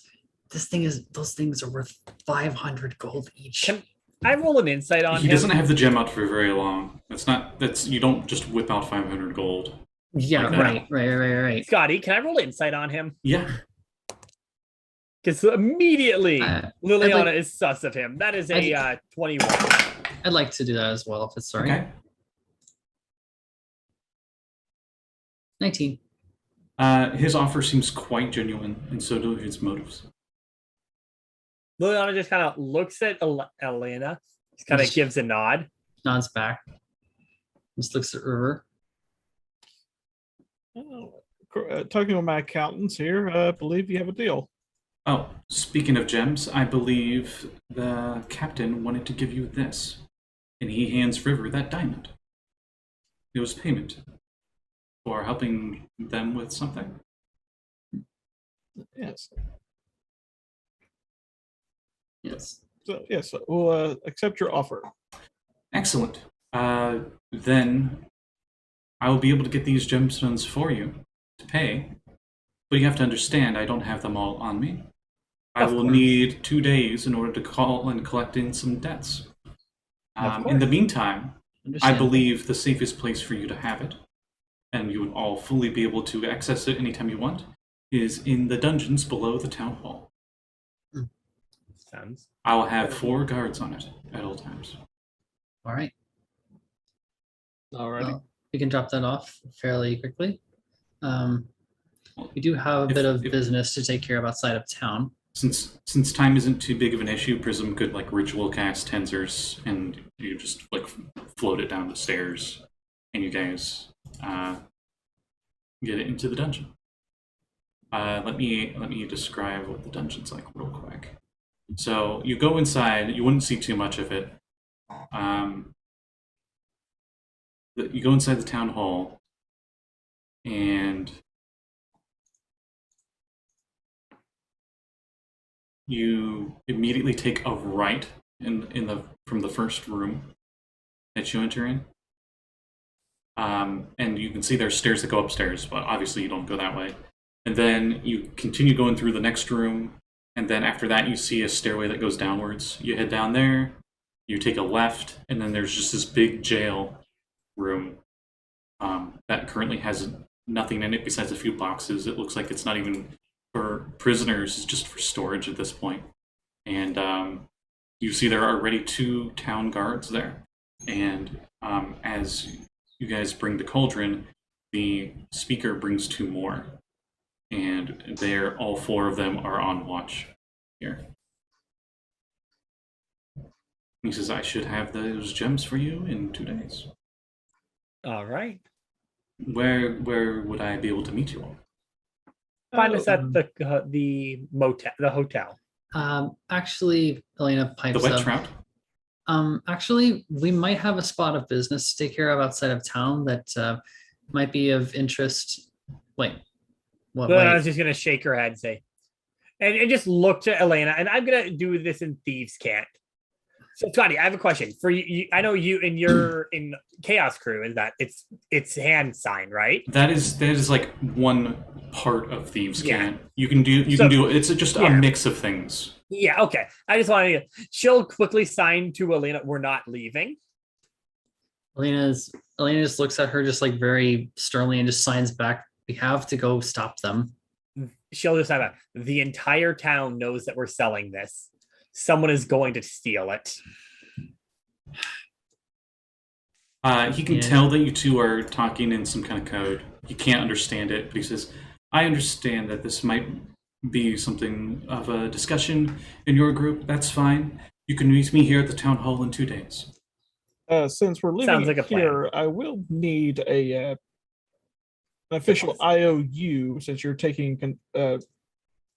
those things are worth 500 gold each. Can I roll an insight on him? He doesn't have the gem out for very long. You don't just whip out 500 gold. Yeah, like that. right. Scotty, can I roll insight on him? Yeah. Because immediately Liliana I'd is sus of him. That is a 21. I'd like to do that as well if it's sorry. Okay. 19. His offer seems quite genuine, and so do his motives. Liliana just kind of looks at Elena, just kind of gives a nod. Nods back. Just looks at River. Talking with my accountants here, I believe you have a deal. Oh, speaking of gems, I believe the captain wanted to give you this. And he hands River that diamond. It was payment for helping them with something. Yes. Yes. So yes, we'll accept your offer. Excellent. Then I will be able to get these gemstones for you to pay. But you have to understand, I don't have them all on me. I will need 2 days in order to call and collect in some debts. In the meantime, I believe the safest place for you to have it, and you would all fully be able to access it anytime you want, is in the dungeons below the town hall. Sounds. I will have 4 guards on it at all times. All right. Alrighty. Well, we can drop that off fairly quickly. We do have a If- bit of if- business to take care of outside of town. Since time isn't too big of an issue, Prism could ritual cast tensors, and you just float it down the stairs, and you guys get it into the dungeon. Let me describe what the dungeon's like real quick. So you go inside. You wouldn't see too much of it. You go inside the town hall, and you immediately take a right from the first room that you enter in. And you can see there's stairs that go upstairs, but obviously you don't go that way. And then you continue going through the next room, and then after that you see a stairway that goes downwards. You head down there, you take a left, and then there's just this big jail room that currently has nothing in it besides a few boxes. It looks like it's not even for prisoners, it's just for storage at this point. And you see there are already 2 town guards there. And as you guys bring the cauldron, the speaker brings 2 more. And all 4 of them are on watch here. He says, I should have those gems for you in 2 days. All right. Where would I be able to meet you all? Find us at the motel, the hotel. Actually, Elena pipes The Wet up. Trout? Actually, we might have a spot of business to take care of outside of town that might be of interest. Wait, what? But I Wait. was just gonna shake her head and say, and just look to Elena, and I'm gonna do this in Thieves' Cant. So, Scotty, I have a question for you. I know you in your in Chaos Crew is that it's hand sign, right? That is like one part of Thieves' Yeah. Cant. You can do it's just a Yeah. mix of things. Yeah. Okay. I just wanted to. She'll quickly sign to Elena. We're not leaving. Elena just looks at her just like very sternly and just signs back. We have to go stop them. She'll just have the entire town knows that we're selling this. Someone is going to steal it. He can tell that you 2 are talking in some kind of code. He can't understand it, but he says, I understand that this might be something of a discussion in your group. That's fine. You can meet me here at the town hall in 2 days. Since we're leaving Sounds like a plan. here, I will need an official IOU since you're taking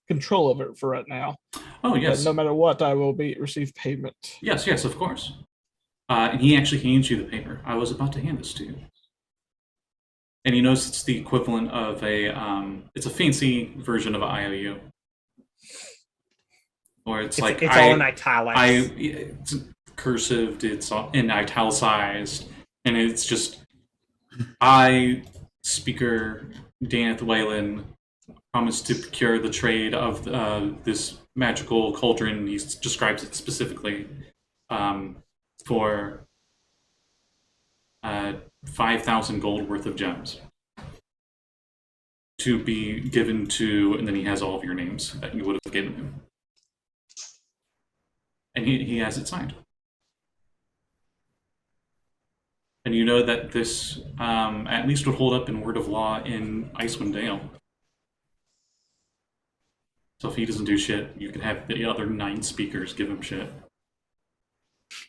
control of it for right now. Oh, yes. No matter what, I will receive payment. Yes, of course. And he actually hands you the paper. I was about to hand this to you. And you notice it's the equivalent of it's a fancy version of an IOU. Or it's all in italics. it's cursived, it's all in italicized, and it's just, I, Speaker Daneth Whalen, promise to procure the trade of this magical cauldron. He describes it specifically for 5,000 gold worth of gems to be given to, and then he has all of your names that you would have given him. And he has it signed. And you know that this at least would hold up in word of law in Icewind Dale. So if he doesn't do shit, you can have the other 9 speakers give him shit.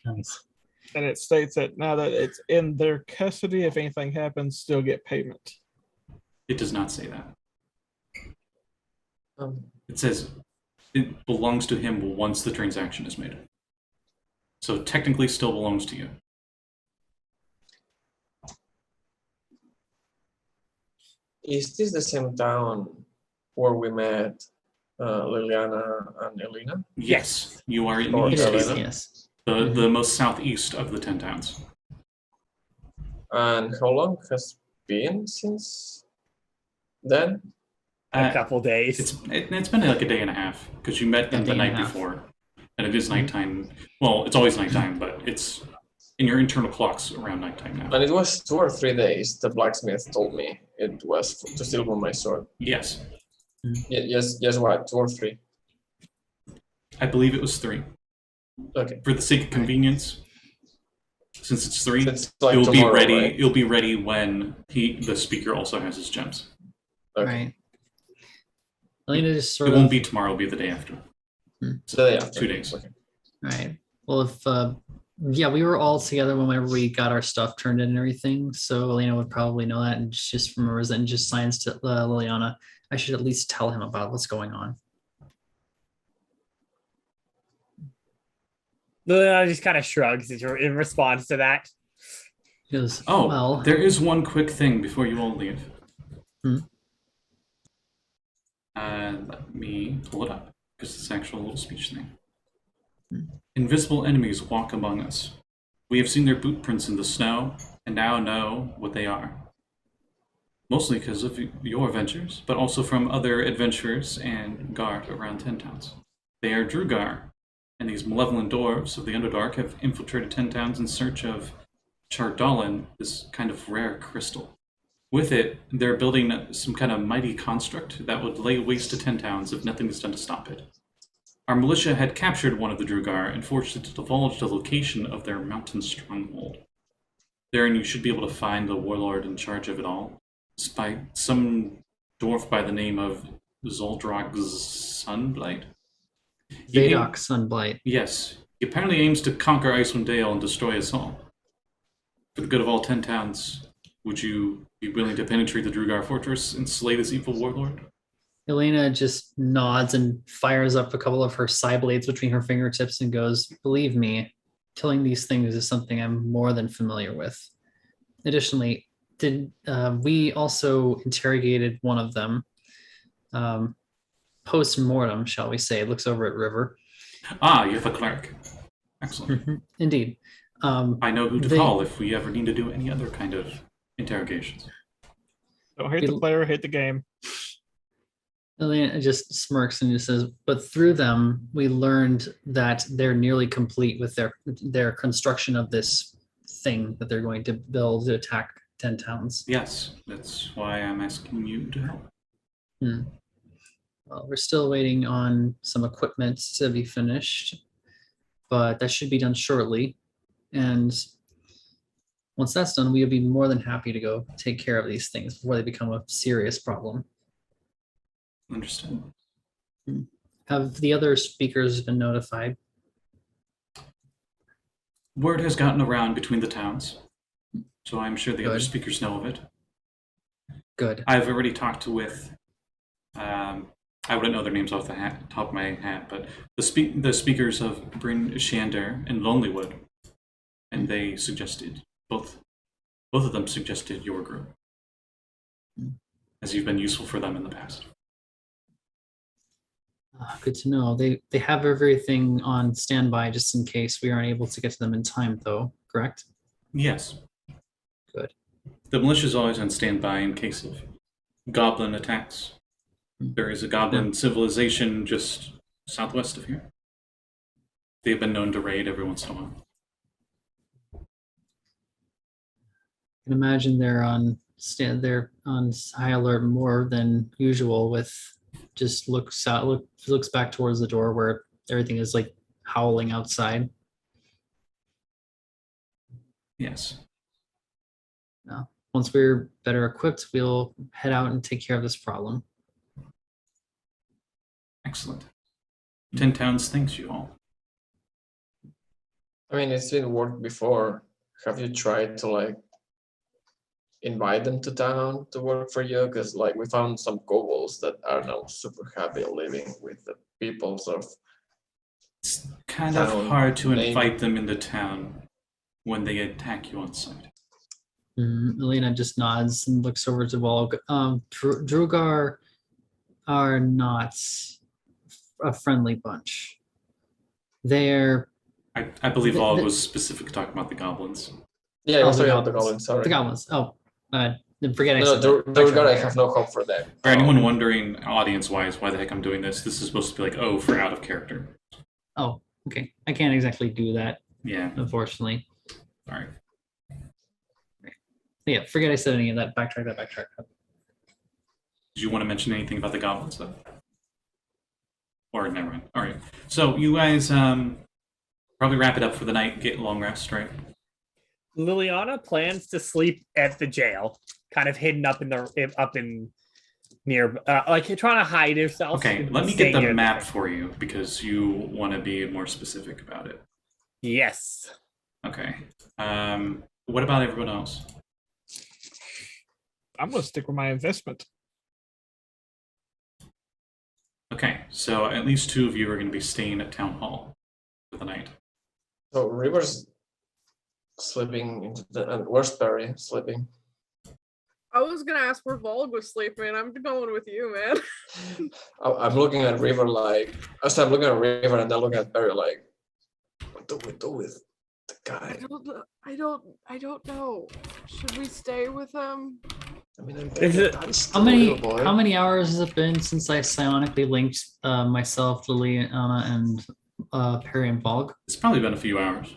Nice. And it states that now that it's in their custody, if anything happens, still get payment. It does not say that. Um, It says it belongs to him once the transaction is made. So technically still belongs to you. Is this the same town where we met Liliana and Elena? Yes, you are in Or East Elena. Haven, Yes. the most southeast of the 10 towns. And how long has been since then? A couple days. It's been like a day and a half because you met them A the day and night a half. before, and it is nighttime. Well, it's always nighttime, but it's in your internal clocks around nighttime now. And it was 2 or 3 days. The blacksmith told me it was to steal from my sword. Yes, Yes, what? 2 or 3? I believe it was 3. Okay. For the sake of convenience, since it's 3, It's like it'll be tomorrow, ready. right? It'll be ready when the speaker also has his gems. Okay. Right. Elena just sort It of. won't be tomorrow. It'll be the day after. So yeah, 2 days. Okay. Right. Well, if we were all together whenever we got our stuff turned in and everything, so Elena would probably know that, and just remembers it and just signs to Liliana. I should at least tell him about what's going on. Liliana just kind of shrugs in response to that. He goes, Oh, well, there is one quick thing before you all leave. Hmm. Let me pull it up because it's an actual little speech thing. Hmm. Invisible enemies walk among us. We have seen their boot prints in the snow and now know what they are. Mostly because of your adventures, but also from other adventurers and guard around 10 towns. They are Drugar, and these malevolent dwarves of the Underdark have infiltrated 10 towns in search of Chardalin, this kind of rare crystal. With it, they're building some kind of mighty construct that would lay waste to 10 towns if nothing is done to stop it. Our militia had captured one of the Drugar and forced it to divulge the location of their mountain stronghold. Therein you should be able to find the warlord in charge of it all, despite some dwarf by the name of Zoldrog's Sunblight. Vadok Sunblight. Yes, he apparently aims to conquer Icewind Dale and destroy us all. For the good of all 10 towns, would you be willing to penetrate the Drugar fortress and slay this evil warlord? Elena just nods and fires up a couple of her side blades between her fingertips and goes, "Believe me, killing these things is something I'm more than familiar with." Additionally, we also interrogated one of them post-mortem, shall we say. Looks over at River. Ah, you have a cleric. Excellent. Indeed. I know who to call if we ever need to do any other kind of interrogations. Don't hate the player, hate the game. Elena just smirks and just says, "But through them, we learned that they're nearly complete with their construction of this thing that they're going to build to attack 10 towns." Yes, that's why I'm asking you to help. Well, we're still waiting on some equipment to be finished, but that should be done shortly. And once that's done, we'll be more than happy to go take care of these things before they become a serious problem. Understood. Have the other speakers been notified? Word has gotten around between the towns, so I'm sure the other Good. speakers know of it. Good. I've already talked with, I wouldn't know their names off the top of my hat, but the speakers of Bryn Shander and Lonelywood, and they suggested, both of them suggested your group, as you've been useful for them in the past. Good to know. They have everything on standby just in case we aren't able to get to them in time, though, correct? Yes. Good. The militia is always on standby in case of goblin attacks. There is a goblin civilization just southwest of here. They've been known to raid every once in a while. I can imagine they're on high alert more than usual. With just looks back towards the door where everything is like howling outside. Yes. Once we're better equipped, we'll head out and take care of this problem. Excellent. 10 towns thanks you all. I mean, it's been worked before. Have you tried to invite them to town to work for you? Because we found some kobolds that are now super happy living with the peoples of. It's kind of Town hard to name. invite them into town when they attack you on sight. Elena just nods and looks over to Valgg. Drugar are not a friendly bunch. They're I believe all was specific talking about the goblins. Yeah, I was the talking about the goblins. goblins. Sorry. the goblins. Oh, then forget I No, said that. Durgar, I have no hope for them. For anyone wondering, audience-wise, why the heck I'm doing this, this is supposed to be for out of character. Oh, okay. I can't exactly do that, Yeah, unfortunately. sorry. Yeah, forget I said any of that. Backtrack. Did you want to mention anything about the goblins, though? Or never mind. All right. So you guys probably wrap it up for the night, get long rest, right? Liliana plans to sleep at the jail, kind of hidden up in near, trying to hide herself. Okay, let me get the map for you because you want to be more specific about it. Yes. Okay. What about everyone else? I'm going to stick with my investment. Okay, so at least 2 of you are going to be staying at Town Hall for the night. So River's sleeping and where's Perry sleeping? I was gonna ask where Valgg was sleeping. I'm going with you, man. I'm looking at River I'm looking at River and then looking at Perry what do we do with the guy? I don't know. Should we stay with him? I mean, Is it- How many hours has it been since I psionically linked myself, Liliana, and Perry and Valgg? It's probably been a few hours.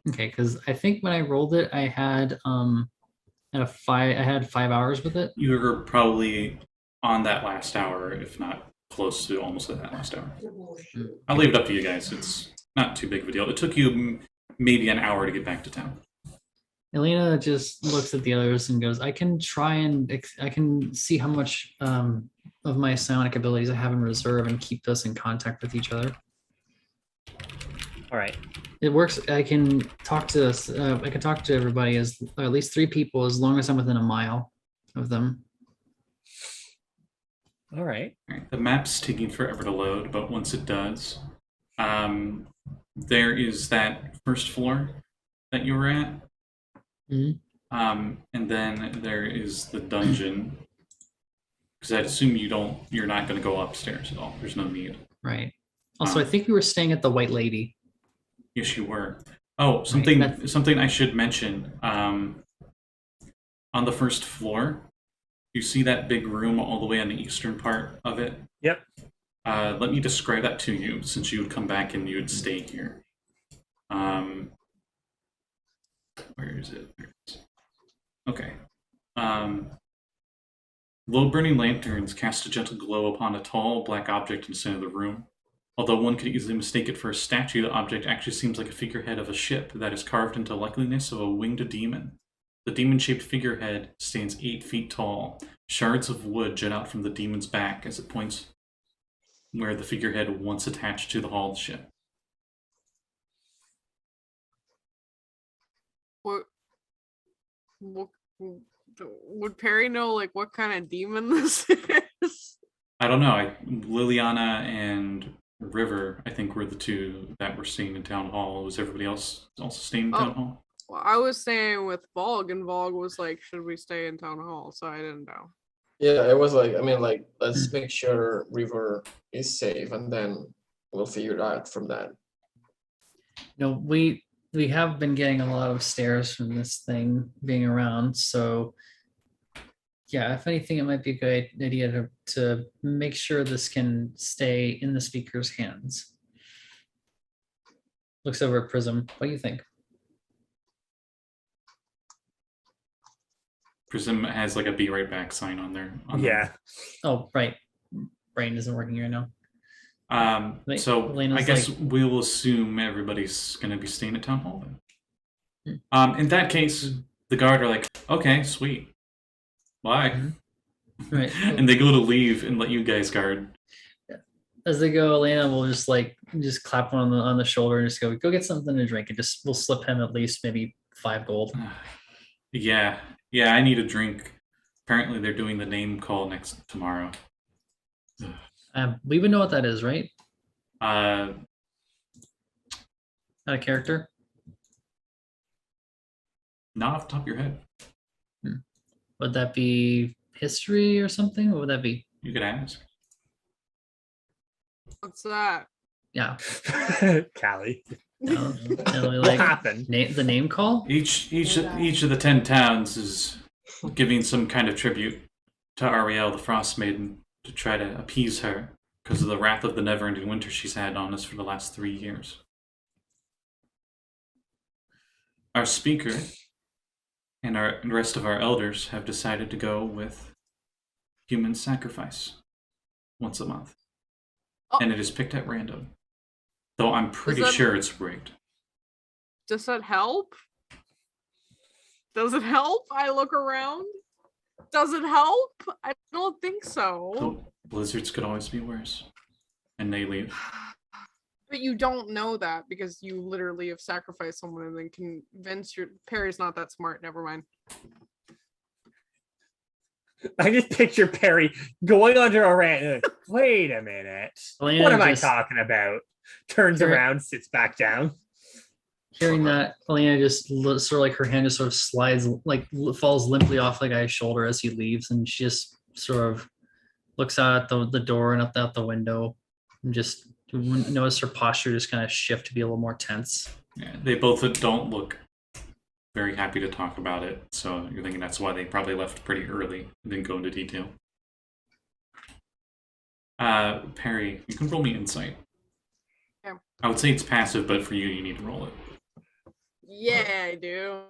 Okay, because I think when I rolled it, I had 5 hours with it. You were probably on that last hour, if not close to almost at that last hour. I'll leave it up to you guys. It's not too big of a deal. It took you maybe an hour to get back to town. Elena just looks at the others and goes, I can try and I can see how much of my psionic abilities I have in reserve and keep us in contact with each other. All right. It works. I can talk to everybody as at least 3 people as long as I'm within a mile of them. All right. All right. The map's taking forever to load, but once it does, there is that first floor that you were at. Mhm. And then there is the dungeon. Because I'd assume you're not going to go upstairs at all. There's no need. Right. Also, I think we were staying at the White Lady. Yes, you were. Oh, something I should mention. On the first floor, you see that big room all the way on the eastern part of it? Yep. Let me describe that to you, since you would come back and you would stay here. Where is it? There it is. Okay. Low burning lanterns cast a gentle glow upon a tall black object in the center of the room. Although one could easily mistake it for a statue, the object actually seems like a figurehead of a ship that is carved into the likeness of a winged demon. The demon-shaped figurehead stands 8 feet tall. Shards of wood jut out from the demon's back as it points where the figurehead once attached to the hull of the ship. Would Perry know like what kind of demon this is? I don't know. Liliana and River, I think, were the 2 that were staying in Town Hall. Was everybody else also staying in Town Hall? Well, I was staying with Valgg, and Valgg was like, should we stay in Town Hall? So I didn't know. Yeah, it was like, I mean, like, let's make sure River is safe, and then we'll figure it out from that. No, we have been getting a lot of stares from this thing being around, so yeah, if anything, it might be a good idea to make sure this can stay in the speaker's hands. Looks over at Prism. What do you think? Prism has like a be right back sign on there. Yeah. Oh, right. Brain isn't working right now. So Elena's I guess we'll assume everybody's going to be staying at Town Hall then. In that case, the guard are like, okay, sweet. Bye. Right. And they go to leave and let you guys guard. As they go, Elena will just clap one on the shoulder and just go get something to drink, and we'll slip him at least maybe 5 gold. Yeah, I need a drink. Apparently they're doing the name call tomorrow. We would know what that is, right? Not Not a character? off the top of your head. Would that be history or something? What would that be? You could ask. What's that? Yeah. Callie. No, What happened? the name call? Each of the 10 towns is giving some kind of tribute to Ariel, the Frostmaiden, to try to appease her because of the wrath of the never-ending winter she's had on us for the last 3 years. Our speaker and the rest of our elders have decided to go with human sacrifice once a month. Oh. And it is picked at random. Though I'm pretty sure it's rigged. Does that help? Does it help? I look around. Does it help? I don't think so. The blizzards could always be worse. And they leave. But you don't know that because you literally have sacrificed someone and then convince Perry's not that smart. Never mind. I just picture Perry going under a rant. Wait a minute. Elena What am I just- talking about? Turns around, sits back down. Hearing that, Elena just sort of like her hand just sort of slides, like falls limply off the guy's shoulder as he leaves, and she just sort of looks out at the door and out the window, and just notice her posture just kind of shift to be a little more tense. Yeah, they both don't look very happy to talk about it, so you're thinking that's why they probably left pretty early and didn't go into detail. Perry, you can roll me insight. Yeah. I would say it's passive, but for you, you need to roll it. Yeah, I do.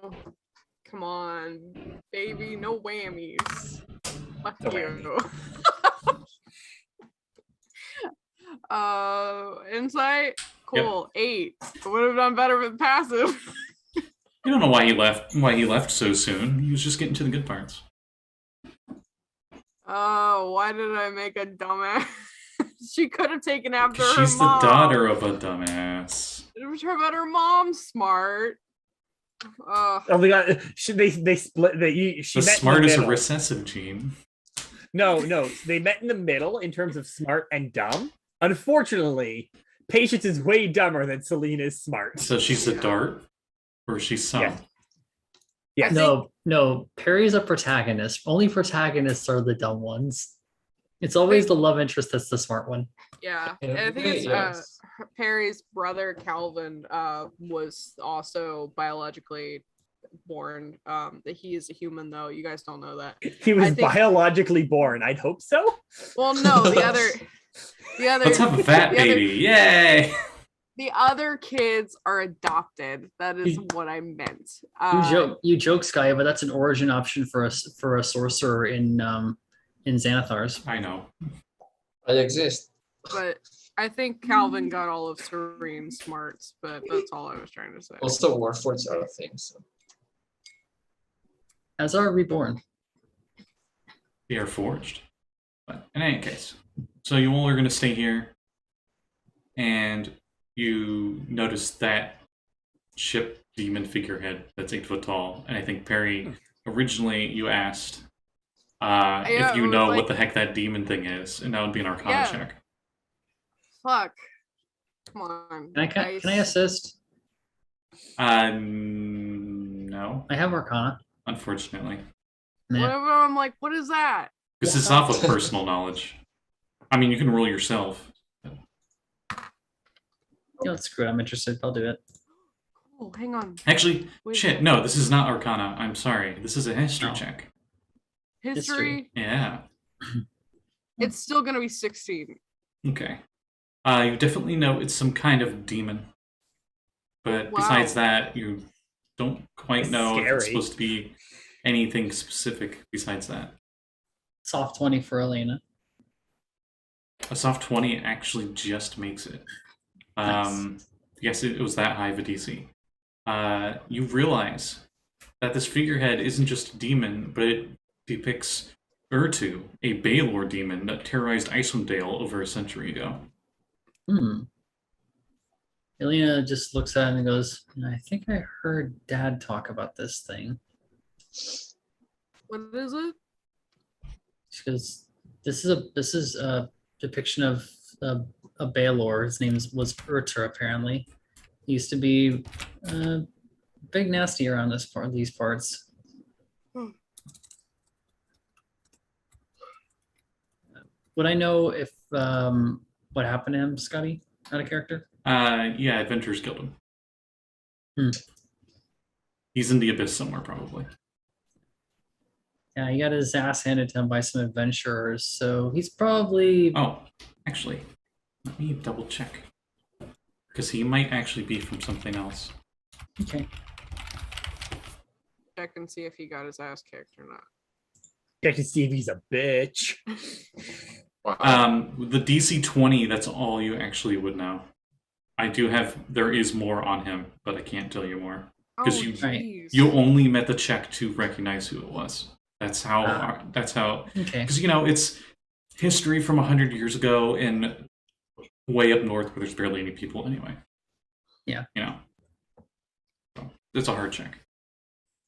Come on, baby, no whammies. Fuck No you. Insight. Cool. 8. Would have done better with passive. You don't know why he left. Why he left so soon? He was just getting to the good parts. Oh, why did I make a dumbass? She could have taken after her She's mom. the daughter of a dumbass. But her mom's smart. Oh, they got. They split. She The met smart in the is a middle. recessive gene. No, they met in the middle in terms of smart and dumb. Unfortunately, Patience is way dumber than Selena is smart. So she's a dart, or she's some. Yes. Yes. No, Perry's a protagonist. Only protagonists are the dumb ones. It's always the love interest that's the smart one. Yeah, In a and I think way, it's yes. Perry's brother Calvin was also biologically born. That he is a human though. You guys don't know that. He was I think- biologically born. I'd hope so. Well, no, the other. Let's have a fat the other- baby! Yay! The other kids are adopted. That is what I meant. You joke, Sky, but that's an origin option for a sorcerer in Xanathar's. I know. I exist. But I think Calvin got all of Serene's smarts, but that's all I was trying to say. Also, Warforged are things. So. As are reborn. They are forged. But in any case, so you all are going to stay here, and you notice that ship demon figurehead that's 8 foot tall. And I think Perry, originally you asked Yeah, if you it was know like- what the heck that demon thing is, and that would be an Arcana Yeah. check. Fuck. Come on. Can I assist? No, I have Arcana. unfortunately. Nah. Whatever. I'm like, what is that? This is off of personal knowledge. I mean, you can roll yourself. Yeah, let's screw it. I'm interested. I'll do it. Oh, hang on. Actually, Wait. shit, no, this is not Arcana. I'm sorry. This is a history Oh. check. History. Yeah. It's still gonna be 16. Okay. You definitely know it's some kind of demon. But besides Wow. that, you don't quite It's know if it's scary. supposed to be anything specific besides that. Soft 20 for Elena. A soft 20 actually just makes it. Nice. Yes, it was that high of a DC. You realize that this figurehead isn't just a demon, but it depicts Urtu, a Baylor demon that terrorized Icewind Dale over a century ago. Elena just looks at it and goes, I think I heard Dad talk about this thing. What is it? She goes, this is a depiction of a Baylor. His name was Urtur, apparently. He used to be big nasty around these parts. Would I know if what happened to him, Scotty, out of character? Yeah, Adventurers killed him. He's in the abyss somewhere, probably. Yeah, he got his ass handed to him by some adventurers, so he's probably. Oh, actually, let me double check. Because he might actually be from something else. Okay. Check and see if he got his ass kicked or not. Check to see if he's a bitch. Wow. The DC 20, that's all you actually would know. There is more on him, but I can't tell you more. Oh, 'Cause you- jeez. You only met the check to recognize who it was. That's how, Okay. because, it's history from 100 years ago and way up north where there's barely any people anyway. Yeah. So, it's a hard check.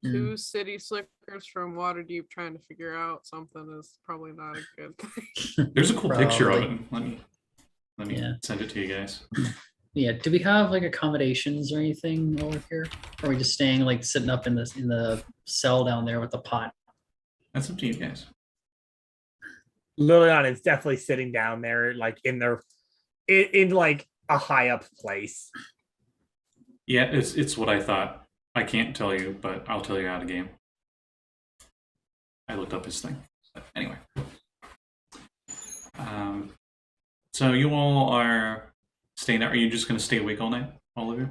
Two city slickers from Waterdeep trying to figure out something is probably not a good thing. There's a cool picture of Probably. it. Let me Yeah. send it to you guys. Yeah. Do we have like accommodations or anything over here? Or are we just staying like sitting up in the cell down there with the pot? That's up to you guys. Liliana is definitely sitting down there, like in like a high up place. Yeah, it's what I thought. I can't tell you, but I'll tell you out of game. I looked up his thing. But anyway. So you all are staying there. Are you just going to stay awake all night, all of you?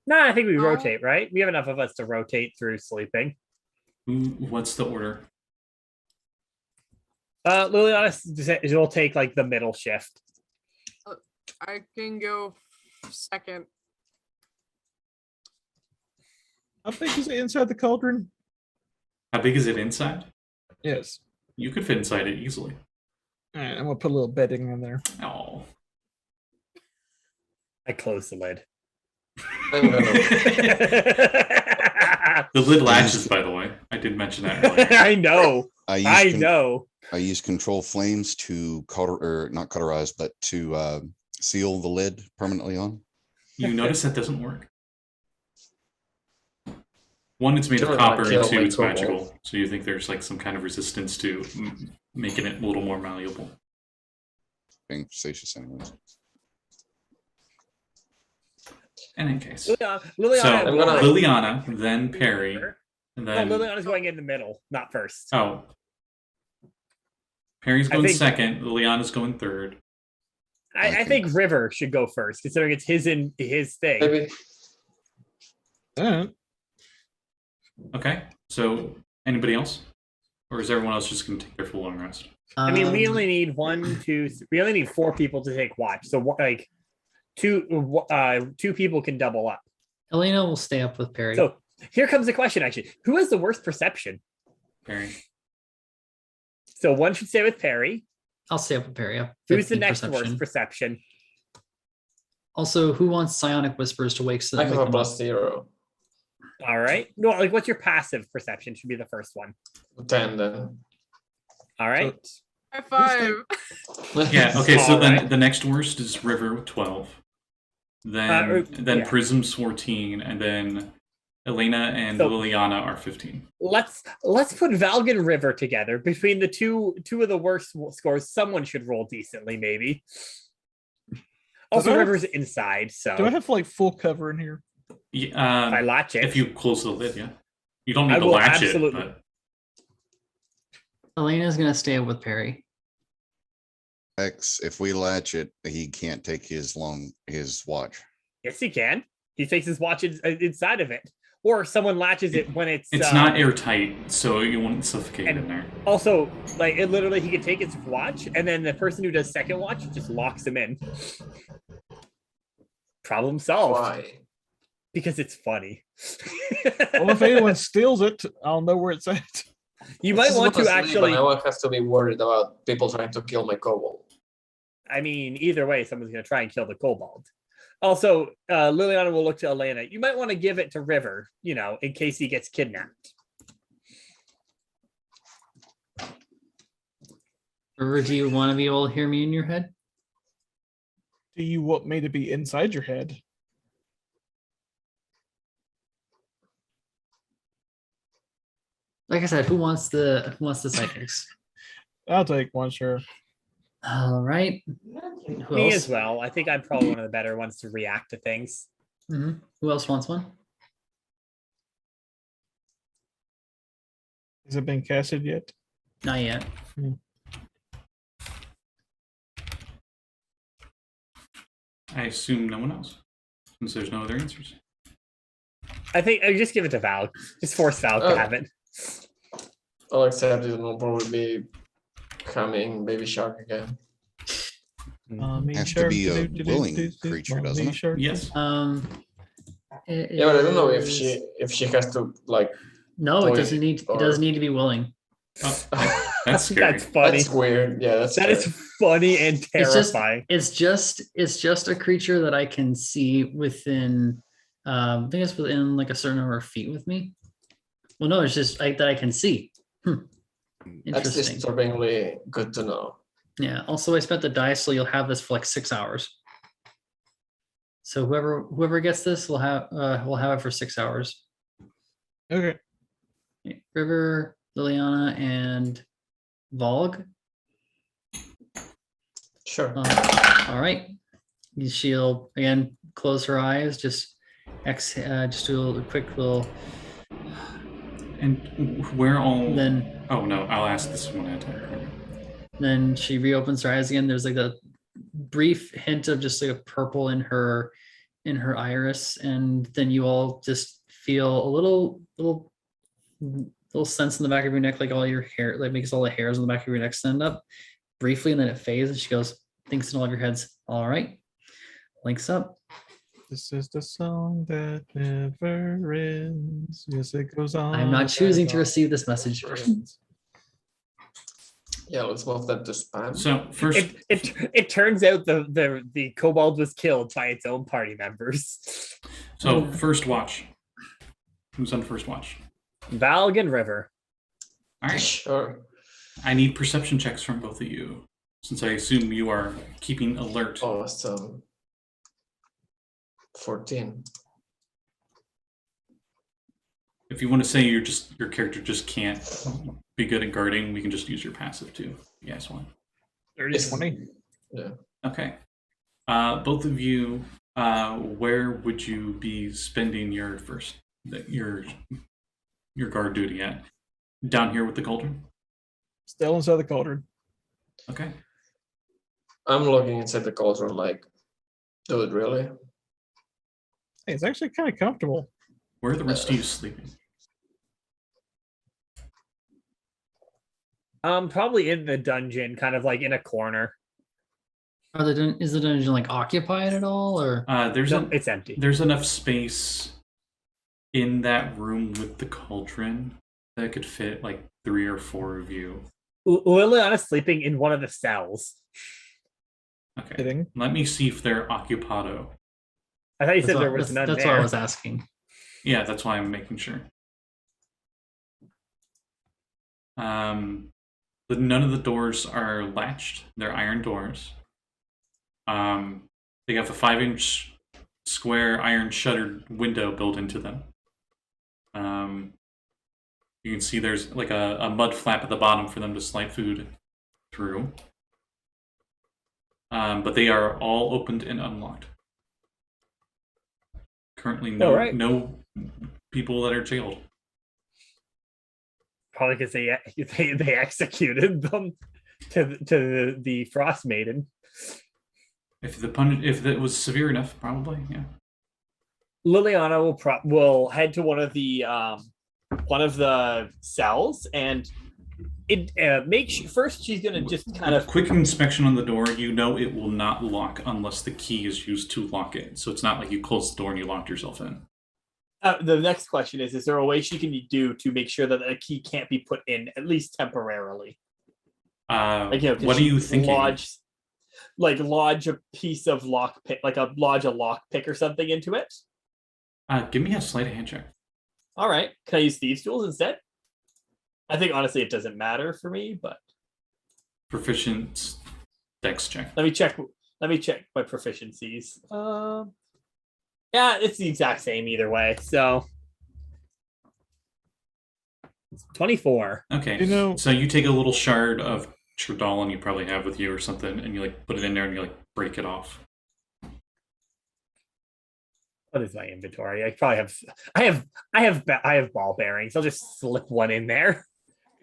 No, I think we rotate, right? We have enough of us to rotate through sleeping. What's the order? Liliana will take like the middle shift. I can go second. How big is it inside the cauldron? How big is it inside? Yes. You could fit inside it easily. All right, I'm gonna put a little bedding in there. Oh. I close the lid. I'm gonna, The lid latches, by the way. I did mention that earlier. I know. I I use know. I use control flames to not cauterize, but to seal the lid permanently on. You notice that doesn't work. One, it's made Sure, of copper, and kill two, my it's kobold. magical. So you think there's like some kind of resistance to making it a little more malleable. Being facetious, anyways. In any case. Liliana, So I'm gonna- Liliana, then Perry, and No, then Liliana's going in the middle, not first. oh, Perry's I going think- second. Liliana's going third. I think River should go first, considering it's his thing. maybe All right. Okay. So anybody else, or is everyone else just going to take their full long rest? I mean, we Um, only need we only need 4 people to take watch. So like two people can double up. Elena will stay up with Perry. So here comes the question, actually. Who has the worst perception? Perry. So one should stay with Perry. I'll stay up with Perry. I have Who's the 15 next perception. worst perception? Also, who wants psionic whispers to wake? I have a them up? +0. All right. No, like what's your passive perception should be the first one. 10 then. All right. High five. Yeah. Okay. So then Alright. the next worst is River with 12. Then yeah. Prism's 14, and then Elena and So- Liliana are 15. Let's put Valgg and River together. Between the two of the worst scores, someone should roll decently, maybe. Also, I have- River's inside, so Do I have like full cover in here? if I Yeah, latch it. if you close the lid, yeah. You don't need I to will latch absolutely- it, but Elena's gonna stay up with Perry. If we latch it, he can't take his watch. Yes, he can. He takes his watch inside of it, or someone latches it when it's. it's not airtight, so you won't suffocate and- in there. Also, like it literally, he could take his watch, and then the person who does second watch just locks him in. Problem solved. Why? Because it's funny. Well, if anyone steals it, I'll know where it's at. You might This is want what to I sleep, actually. and no one has to be worried about people trying to kill my kobold. I mean, either way, someone's going to try and kill the kobold. Also, Liliana will look to Elena. You might want to give it to River, in case he gets kidnapped. Or do you want to be able to hear me in your head? Do you want me to be inside your head? Like I said, who wants the psychics? I'll take one, sure. All right. Who Me else? as well. I think I'm probably one of the better ones to react to things. Mhm. Who else wants one? Has it been casted yet? Not yet. I assume no one else, since there's no other answers. I think I just give it to Val. Just force Val to Oh. have it. I'll accept it and I'll probably be coming Baby Shark again. Has to be a willing creature, doesn't it? Yes. Yeah, but I don't know if she has to like. No, it Toy doesn't need. It or- doesn't need to be willing. Oh, that's scary. That's funny. That's weird. Yeah, that's That is funny and It's just- terrifying. It's just a creature that I can see within. I think it's within like a certain number of feet with me. Well, no, it's just that I can see. that's Interesting. disturbingly good to know. Yeah. Also, I spent the dice, so you'll have this for like 6 hours. So whoever gets this will have it for 6 hours. Okay. River, Liliana, and Valgg. Sure. All right. She'll again close her eyes. Just just do a quick little. And where all? Then Oh no, I'll ask this one at a time. then she reopens her eyes again. There's like a brief hint of just like a purple in her iris, and then you all just feel a little sense in the back of your neck, like all your hair, like makes all the hairs on the back of your neck stand up briefly, and then it fades. And she goes, thinks in all of your heads. All right. Links up. This is the song that never ends. Yes, it goes on. I'm not and choosing to on. receive this message. Yeah, let's move that to spam. So first, It turns out the kobold was killed by its own party members. so first watch. Who's on first watch? Valgg and River. All right. Sure. I need perception checks from both of you, since I assume you are keeping alert. Awesome. 14. If you want to say your character just can't be good at guarding, we can just use your passive too. You guys want? 30, 20. Yeah. Okay. Both of you, where would you be spending your guard duty at? Down here with the cauldron? Still inside the cauldron. Okay. I'm looking inside the cauldron like, dude, really? Hey, it's actually kind of comfortable. Where are the rest of you sleeping? Probably in the dungeon, kind of like in a corner. Is the dungeon like occupied at all, or No, it's empty. There's enough space in that room with the cauldron that could fit like 3 or 4 of you. Liliana's sleeping in one of the cells. Okay. Kidding. Let me see if they're occupado. I thought you said That's there what- was none that's there. what I was asking. Yeah, that's why I'm making sure. But none of the doors are latched. They're iron doors. They have a 5-inch square iron shuttered window built into them. You can see there's like a mud flap at the bottom for them to slide food through. But they are all opened and unlocked. Currently, no people that are jailed. Probably because they executed them to the Frostmaiden. If it was severe enough, probably, yeah. Liliana will head to one of the cells and first she's gonna just kind of quick inspection on the door. You know it will not lock unless the key is used to lock it. So it's not like you close the door and you locked yourself in. the next question is there a way she can do to make sure that a key can't be put in at least temporarily? What are you thinking? Lodge a piece of lockpick, lodge a lockpick or something into it. Give me a sleight of hand check. All right, can I use thieves' tools instead? I think honestly it doesn't matter for me, but Proficient dex check. let me check my proficiencies. Yeah, it's the exact same either way. So 24. Okay. So you take a little shard of Tridolin you probably have with you or something, and you like put it in there and you like break it off. What is my inventory? I probably have ball bearings. I'll just slip one in there.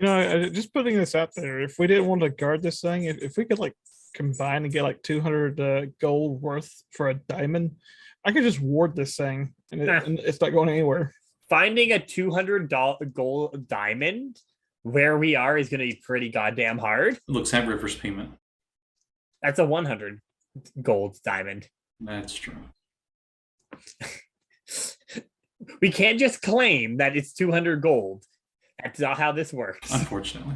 Just putting this out there, if we didn't want to guard this thing, if we could like combine and get like 200 gold worth for a diamond, I could just ward this thing and it's not going anywhere. Finding a $200 gold diamond where we are is going to be pretty goddamn hard. Looks at River's payment. That's a 100 gold diamond. That's true. We can't just claim that it's 200 gold. That's not how this works. Unfortunately.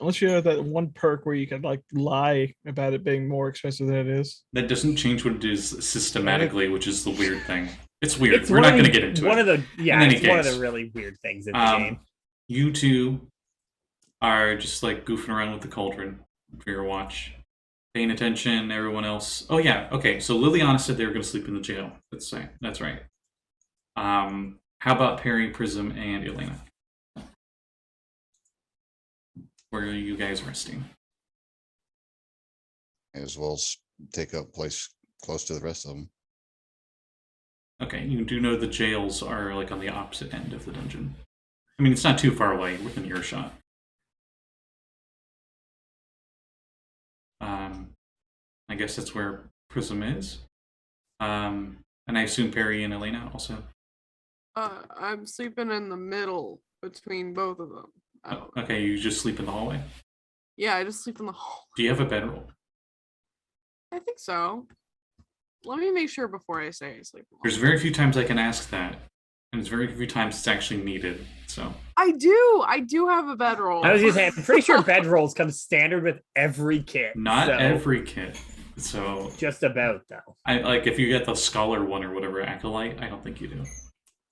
Unless you have that one perk where you can like lie about it being more expensive than it is. That doesn't change what it is systematically, which is the weird thing. It's weird. It's We're not going to get into it. One of the it's one of the really weird things in the game. You two are just like goofing around with the cauldron for your watch, paying attention. Everyone else. Oh yeah, okay. So Liliana said they were going to sleep in the jail. That's right. How about Perry, Prism, and Elena? Where are you guys resting? As well as take a place close to the rest of them. Okay, you do know the jails are like on the opposite end of the dungeon. I mean, it's not too far away, within earshot. I guess that's where Prism is. And I assume Perry and Elena also. I'm sleeping in the middle between both of them. Okay, you just sleep in the hallway? Yeah, I just sleep in the hall. Do you have a bedroll? I think so. Let me make sure before I say sleep. There's very few times I can ask that, and there's very few times it's actually needed. So I do have a bedroll. I was gonna say, I'm pretty sure bedrolls come standard with every kit. not so every kit. So just about though. I like if you get the scholar one or whatever acolyte. I don't think you do.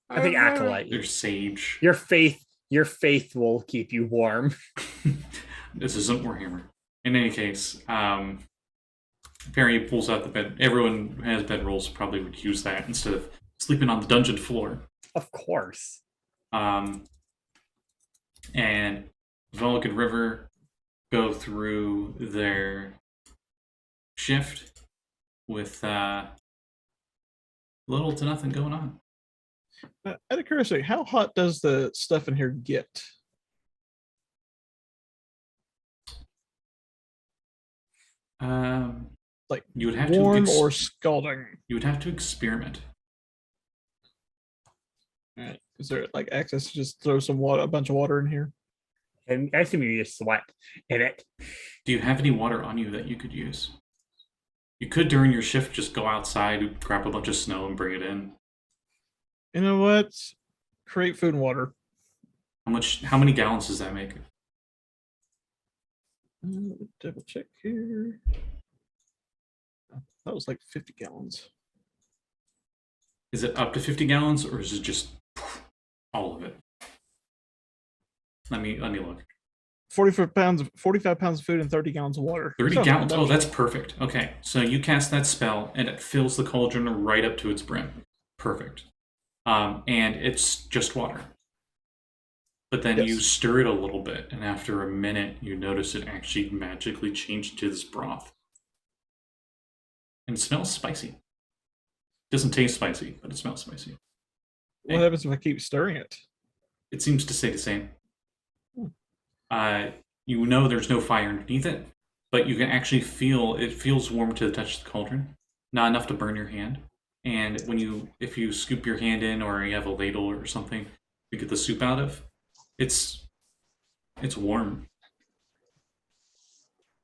I think acolyte. There's sage. Your faith will keep you warm. This isn't Warhammer. In any case, Perry pulls out the bed. Everyone who has bedrolls probably would use that instead of sleeping on the dungeon floor. Of course. And Valgg and River go through their shift with little to nothing going on. Out of curiosity, how hot does the stuff in here get? Like You would have warm to or scalding? you would have to experiment. Right. Is there like access to just throw some water, a bunch of water in here? And I assume you just sweat in it. Do you have any water on you that you could use? You could during your shift just go outside, grab a bunch of snow, and bring it in. You know what? Create food and water. How many gallons does that make? Double check here. That was like 50 gallons. Is it up to 50 gallons, or is it just all of it? Let me look. 45 pounds of food and 30 gallons of water. 30 So, gallons. that Oh, was- that's perfect. Okay, so you cast that spell, and it fills the cauldron right up to its brim. Perfect. And it's just water. But then you Yes. stir it a little bit, and after a minute, you notice it actually magically changed to this broth. And it smells spicy. Doesn't taste spicy, but it smells spicy. What happens if I keep stirring it? It seems to stay the same. You know there's no fire underneath it, but you can actually feel it feels warm to the touch of the cauldron, not enough to burn your hand. And if you scoop your hand in, or you have a ladle or something to get the soup out of, it's warm.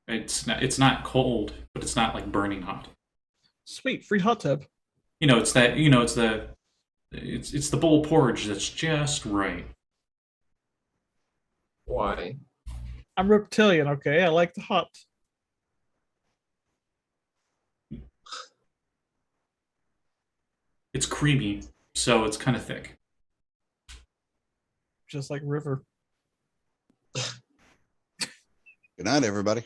It's not cold, but it's not like burning hot. Sweet, free hot tub. It's the bowl porridge that's just right. Why? I'm reptilian, okay? I like the hot. It's creamy, so it's kind of thick. Just like river. Good night, everybody.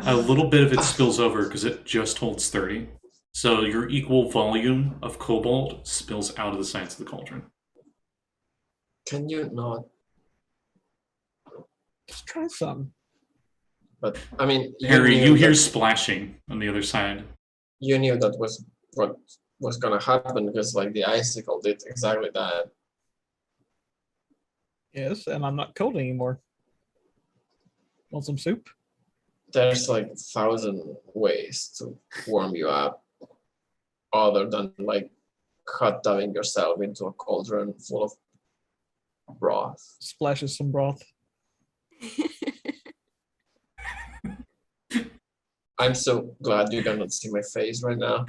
A little bit of it spills over because it just holds 30. So your equal volume of kobold spills out of the sides of the cauldron. Can you not? Just try some. But I mean, Harry, knew you hear that- splashing on the other side. you knew that was what was gonna happen because like the icicle did exactly that. Yes, and I'm not cold anymore. Want some soup? There's like 1,000 ways to warm you up other than like hot tubbing yourself into a cauldron full of broth. Splashes some broth. I'm so glad you cannot see my face right now.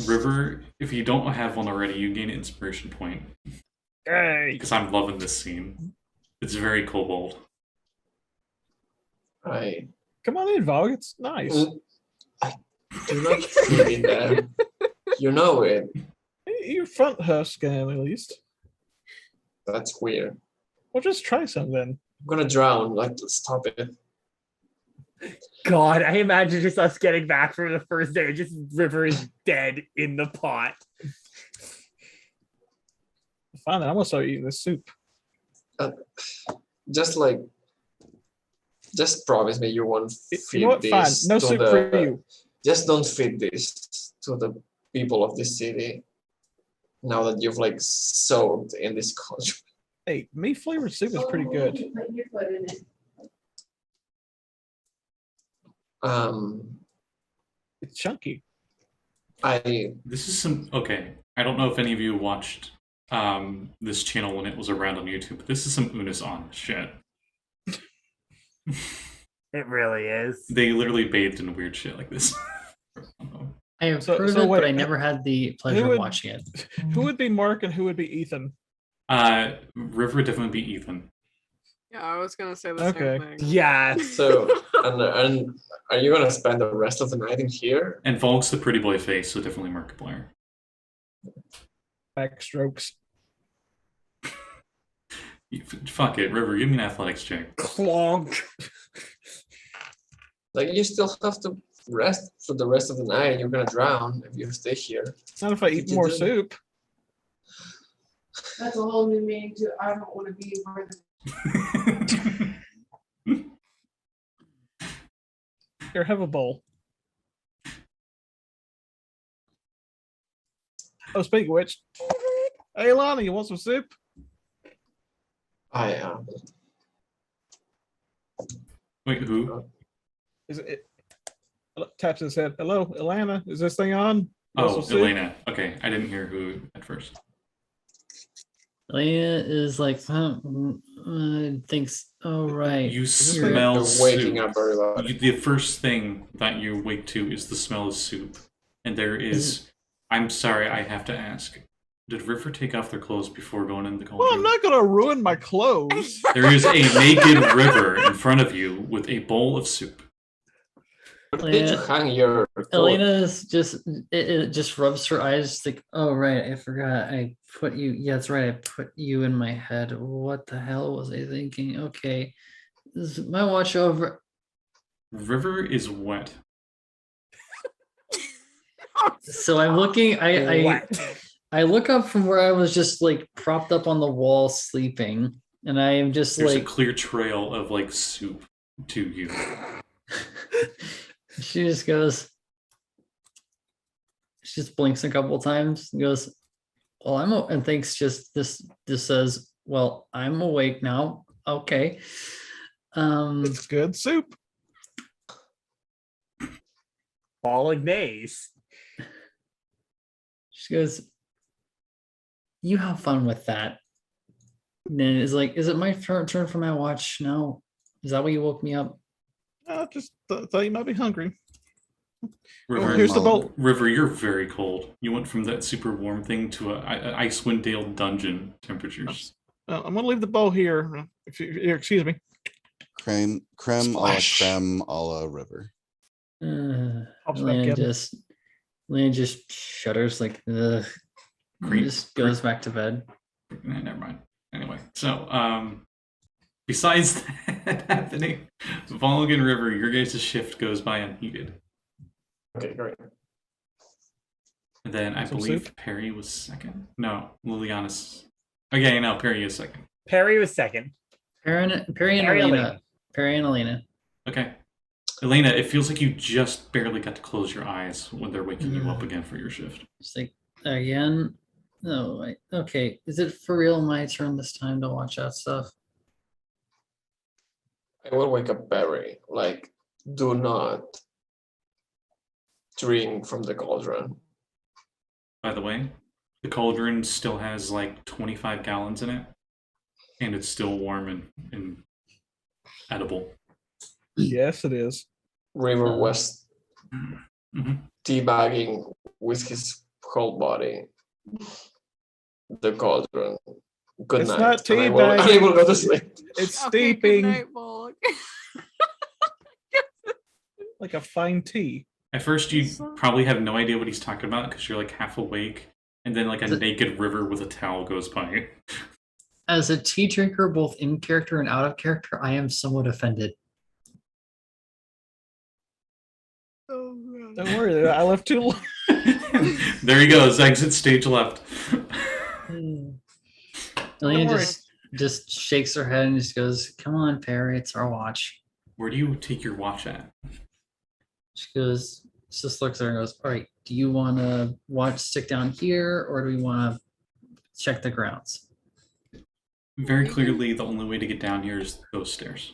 River, if you don't have one already, you gain an inspiration point. Hey! Because I'm loving this scene. It's very kobold. I Come on in, Valgg. It's nice. I do not fit in there. You know it. Your front husk, at least. That's weird. Well, just try some then. I'm gonna drown. Like, stop it. God, I imagine just us getting back from the first day, just River is dead in the pot. Fine, then I'm gonna start eating this soup. Just promise me you won't feed You know what? Fine. this No to soup the- for you. Just don't feed this to the people of this city. Now that you've like soaked in this culture. Hey, meat flavored soup is pretty good. Put your foot in it. It's chunky. This is okay. I don't know if any of you watched this channel when it was around on YouTube, but this is some Unis on shit. It really is. They literally bathed in weird shit like this. I have So- heard so it, wait, but I never had the pleasure of would- watching it. Who would be Mark and who would be Ethan? River would definitely be Ethan. Yeah, I was gonna say the Okay. same thing. Yeah. So, and are you gonna spend the rest of the night in here? And Valgg's the pretty boy face, so definitely Markiplier. Backstrokes. Fuck it, River, give me an athletics check. Clonk. Like, you still have to rest for the rest of the night. You're gonna drown if you stay here. Not if I eat You more do. soup. That's a whole new meaning to I don't want to be where the Here, have a bowl. Oh, speaking of which, hey Lana, you want some soup? I am. Wait, who? Is it? Taps his head. Hello, Alana. Is this thing on? You want Oh, some soup? Elena. Okay, I didn't hear who at first. Elena is like, thinks, oh, right. You this thing- smell You're waking soup. up everybody. The first thing that you wake to is the smell of soup. And there is... I'm sorry, I have to ask. Did River take off their clothes before going in the cauldron? Well, I'm not gonna ruin my clothes. There is a naked River in front of you with a bowl of soup. Where did you hang your clothes? Elena's just it just rubs her eyes like, oh right, I forgot I put you. Yeah, that's right, I put you in my head. What the hell was I thinking? Okay, this is my watch over. River is wet. So I'm looking. I look up from where I was just like propped up on the wall sleeping, and I am just There's a like clear trail of like soup to you. she just goes. She just blinks a couple times and goes, "Well, and thinks just this says, well, I'm awake now. Okay." It's good soup. Bolognese. She goes, "You have fun with that." And then it's like, "Is it my turn for my watch now? Is that why you woke me up?" Just thought you might be hungry. River, Here's the bowl. River, you're very cold. You went from that super warm thing to a Icewind Dale dungeon temperatures. I'm gonna leave the bowl here. If you excuse me. Creme a la Splash. creme a la river. Pops back in. Lane just shudders like, ugh, and Creep. just goes back to bed. Never mind. Anyway, so besides that happening, Valgg and River, your guys' shift goes by unheeded. Okay, great. And then I Some believe soup? Perry was second. No, Liliana's. Okay, no, Perry is second. Perry was second. Perry and Elena. Perry and Elena. Okay. Elena, it feels like you just barely got to close your eyes when they're waking you up again for your shift. It's like, again? No, wait. Okay. Is it for real my turn this time to watch that stuff? I will wake up Barry. Like, do not drink from the cauldron. By the way, the cauldron still has like 25 gallons in it, and it's still warm and edible. Yes, it is. River was Mhm. teabagging with his whole body. The cauldron. Good It's night. not And I will- teabagging. I will go to sleep. It's Okay, good steeping night, Valgg. like a fine tea. At first, you probably have no idea what he's talking about because you're like half awake, and then like a naked River with a towel goes by. As a tea drinker, both in character and out of character, I am somewhat offended. Oh, God. Don't worry, I left too long. There he goes, exit stage left. Elena worry. just shakes her head and just goes, "Come on, Perry, it's our watch." Where do you take your watch at? She goes, just looks at her and goes, "All right, do you want to stick down here, or do we want to check the grounds?" Very clearly, the only way to get down here is those stairs.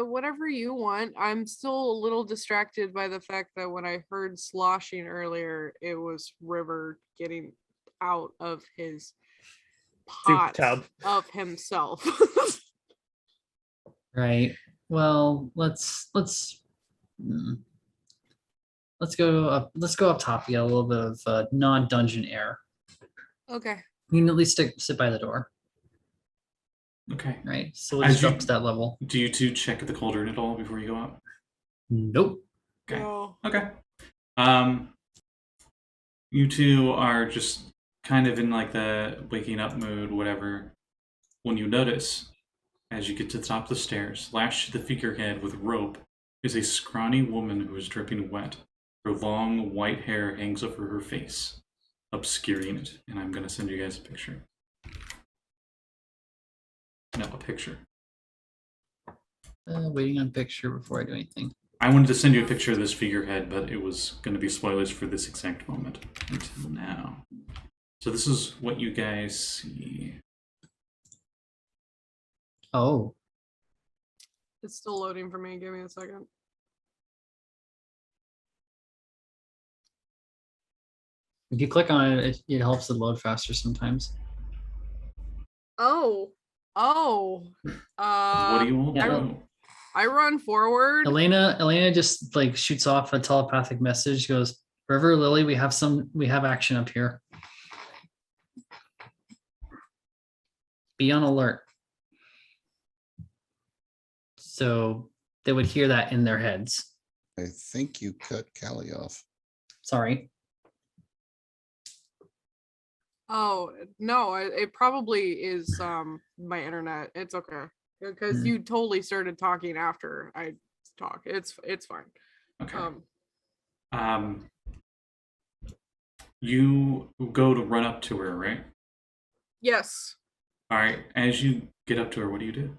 Whatever you want. I'm still a little distracted by the fact that when I heard sloshing earlier, it was River getting out of his pot tub. of himself. Right. Well, mm, let's go up. Let's go up top. You get a little bit of non-dungeon air. Okay. You can at least sit by the door. Okay. Right. So we'll As just you- up to that level. Do you two check the cauldron at all before you go out? Nope. Okay. No. Okay. You two are just kind of in like the waking up mood, whatever. When you notice, as you get to the top of the stairs, lashed to the figurehead with rope is a scrawny woman who is dripping wet. Her long white hair hangs over her face, obscuring it. And I'm gonna send you guys a picture. No, a picture. Waiting on picture before I do anything. I wanted to send you a picture of this figurehead, but it was going to be spoilers for this exact moment until now. So this is what you guys see. Oh, It's still loading for me. Give me a second. if you click on it, it helps it load faster sometimes. Oh. Oh. What do you all yeah. do? I run forward. Elena just like shoots off a telepathic message. Goes, River Lily, we have action up here. Be on alert. So they would hear that in their heads. I think you cut Callie off. Sorry. Oh no, it probably is my internet. It's okay. Because you totally started talking after I talk. It's fine. Okay. You go to run up to her, right? Yes. All right. As you get up to her, what do you do?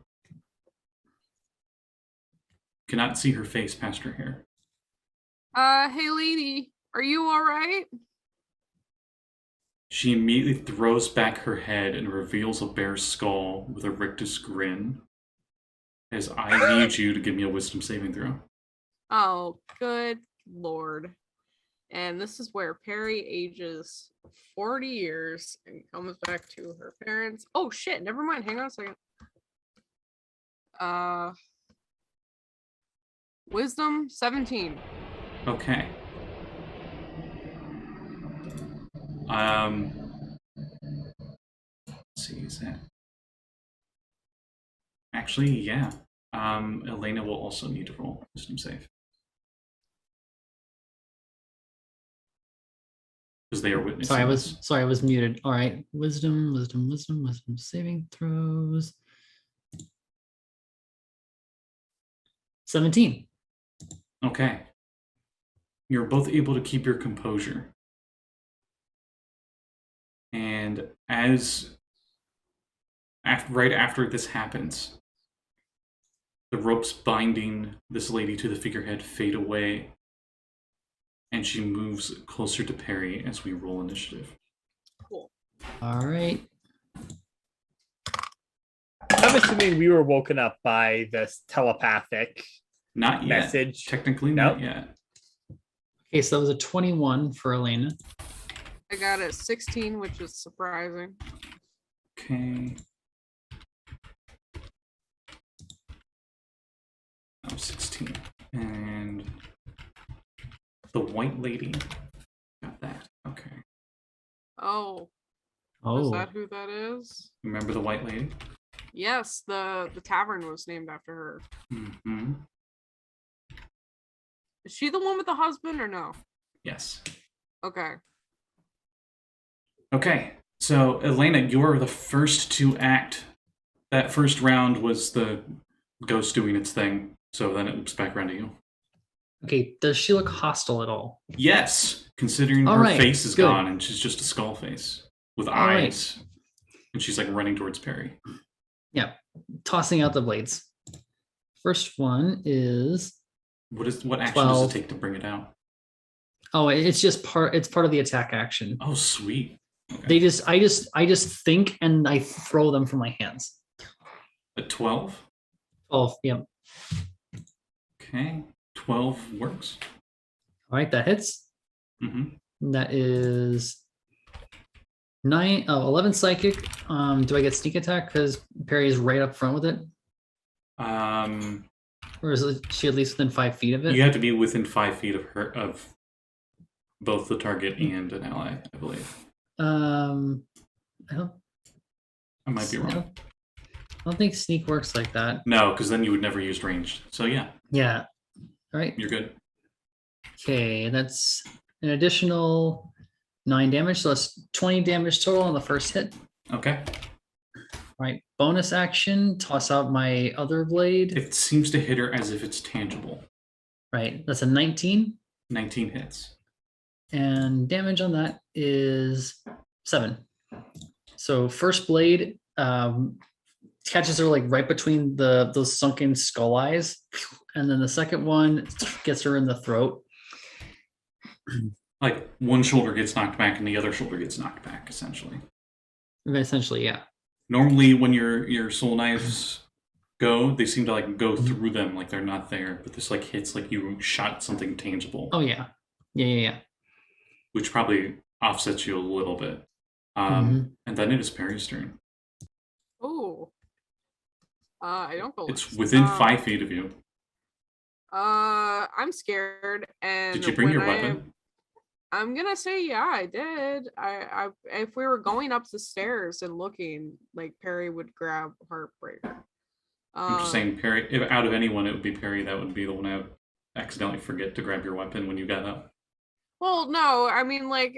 Cannot see her face past her hair. Hey lady, are you all right? She immediately throws back her head and reveals a bare skull with a rictus grin. As I need you to give me a wisdom saving throw. Oh, good lord. And this is where Perry ages 40 years and comes back to her parents. Oh shit, never mind. Hang on a second. Wisdom 17. Okay. Let's see, is that actually, yeah. Elena will also need to roll wisdom save. Because they are witnessing. Sorry, I was muted. All right. Wisdom saving throws. 17. Okay. You're both able to keep your composure. And right after this happens, the ropes binding this lady to the figurehead fade away, and she moves closer to Perry as we roll initiative. Cool. All right. I'm assuming we were woken up by this telepathic Not yet. message. Technically, Nope. not yet. Okay, so that was a 21 for Elena. I got it 16, which is surprising. Okay. I'm 16. And the white lady got that. Okay. Oh, is Oh, that who that is? Remember the white lady? Yes, the tavern was named after her. Mm-hmm. Is she the one with the husband or no? Yes. Okay. Okay. So, Elena, you're the first to act. That first round was the ghost doing its thing. So then it loops back around to you. okay. Does she look hostile at all? Yes, considering All her right, face is good. gone and she's just a skull face with All right. eyes. And she's like running towards Perry. Yeah. Tossing out the blades. First one is What action 12. does it take to bring it out? oh, it's just part. It's part of the attack action. Oh, sweet. Okay. They just I just think and I throw them from my hands. A 12? Oh, yeah. Okay. 12 works. All right, that hits. Mm-hmm. That is 11 psychic. Do I get sneak attack because Perry is right up front with it? Or is she at least within 5 feet of it? You have to be within 5 feet of her, of both the target and an ally, I believe. I don't. I might be wrong. I don't think sneak works like that. No, because then you would never use ranged. So yeah, Yeah. All right. you're good. Okay, that's an additional 9 damage, so that's 20 damage total on the first hit. Okay. All right, bonus action, toss out my other blade. It seems to hit her as if it's tangible. Right, that's a 19. 19 hits. And damage on that is 7. So first blade catches her like right between those sunken skull eyes, and then the second one gets her in the throat. Like one shoulder gets knocked back and the other shoulder gets knocked back, essentially. Essentially, yeah. Normally, when your soul knives go, they seem to like go through them like they're not there, but this like hits like you shot something tangible. Oh yeah, yeah. Which probably offsets you a little bit. Mhm. And then it is Perry's turn. Oh. I don't go. It's last. within 5 feet of you. I'm scared. And Did you bring your when weapon? I'm gonna say yeah, I did. I if we were going up the stairs and looking, like Perry would grab Heartbreaker. I'm just saying, Perry. If out of anyone, it would be Perry. That would be the one I would accidentally forget to grab your weapon when you got up. Well, no, I mean, like,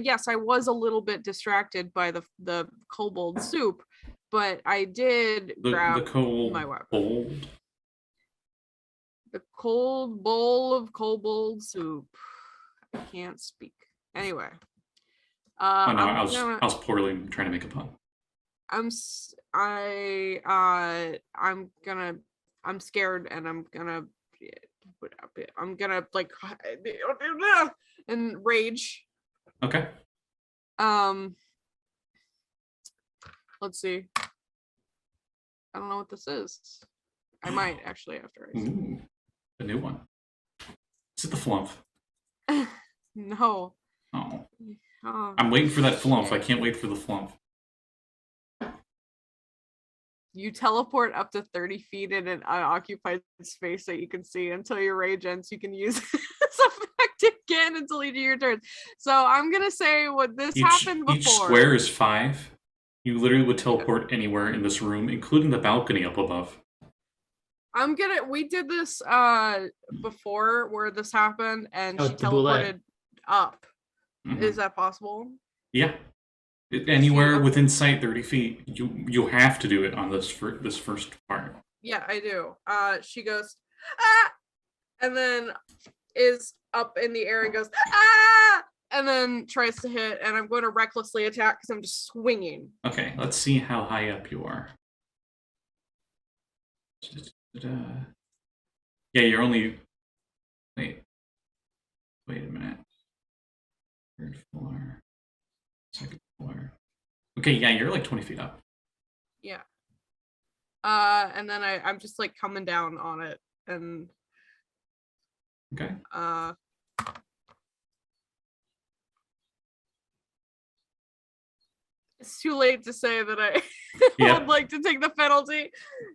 yes, I was a little bit distracted by the kobold soup, but I did grab The cold my weapon. bold. The cold bowl of kobold soup. I can't speak. Anyway. Oh no, I'm I was poorly trying to make a pun. I'm scared, and I'm gonna like and rage. Okay. Let's see. I don't know what this is. I might actually after I see. Ooh, a new one. Is it the flump? No. Oh. Oh, I'm waiting for that flump. I can't wait for the flump. you teleport up to 30 feet in an unoccupied space that you can see until your rage ends. You can use this effect again until you do your turn. So I'm gonna say what this happened before. Each square is 5. You literally would teleport anywhere in this room, including the balcony up above. We did this before where this happened, and Oh, she the boulette. teleported up. Mhm. Is that possible? Yeah. Anywhere within sight, 30 feet. You have to do it on this first part. Yeah, I do. She goes, ah, and then is up in the air and goes, ah, and then tries to hit, and I'm going to recklessly attack because I'm just swinging. Okay, let's see how high up you are. Yeah, you're only. Wait a minute. 3rd floor. 2nd floor. Okay, yeah, you're like 20 feet up. Yeah. And then I'm just like coming down on it, and Okay. It's too late to say that I Yeah. would like to take the penalty.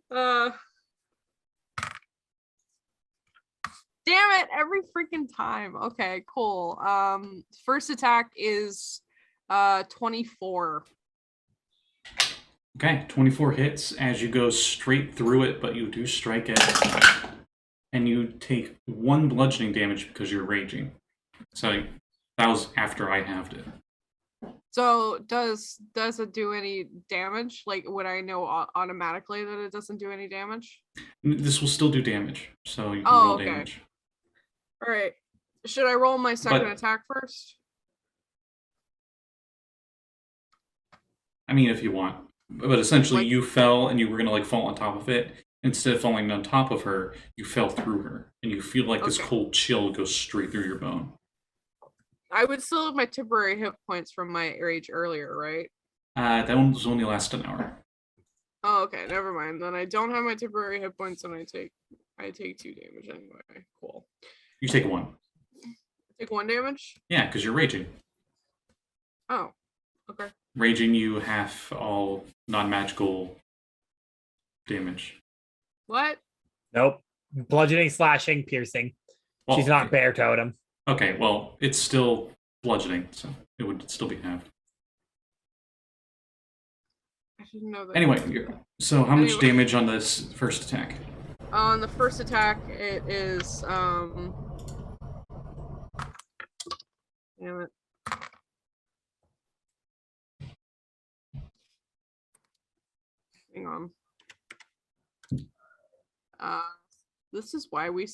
Damn it, every freaking time. Okay, cool. First attack is 24. Okay, 24 hits as you go straight through it, but you do strike it. And you take 1 bludgeoning damage because you're raging. So that was after I halved it. So does it do any damage? Like, would I know automatically that it doesn't do any damage? This will still do damage, so you can Oh, roll okay. damage. All right. Should I roll my second But- attack first? I mean, if you want. But essentially, Like- you fell and you were going to like fall on top of it. Instead of falling on top of her, you fell through her. And you feel like this Okay. cold chill goes straight through your bone. I would still have my temporary hit points from my rage earlier, right? That one was only last an hour. Oh, okay, never mind. Then I don't have my temporary hit points, and I take 2 damage anyway. Cool. You take 1. Take 1 damage. Yeah, because you're raging. Oh, okay. Raging, you half all non-magical damage. What? Nope. Bludgeoning, slashing, piercing. Well, She's not bear totem. Okay, well, it's still bludgeoning, so it would still be halved. I didn't know that. Anyway, so how much Anyway. damage on this first attack? On the first attack, it is damn it. Hang on. This is why we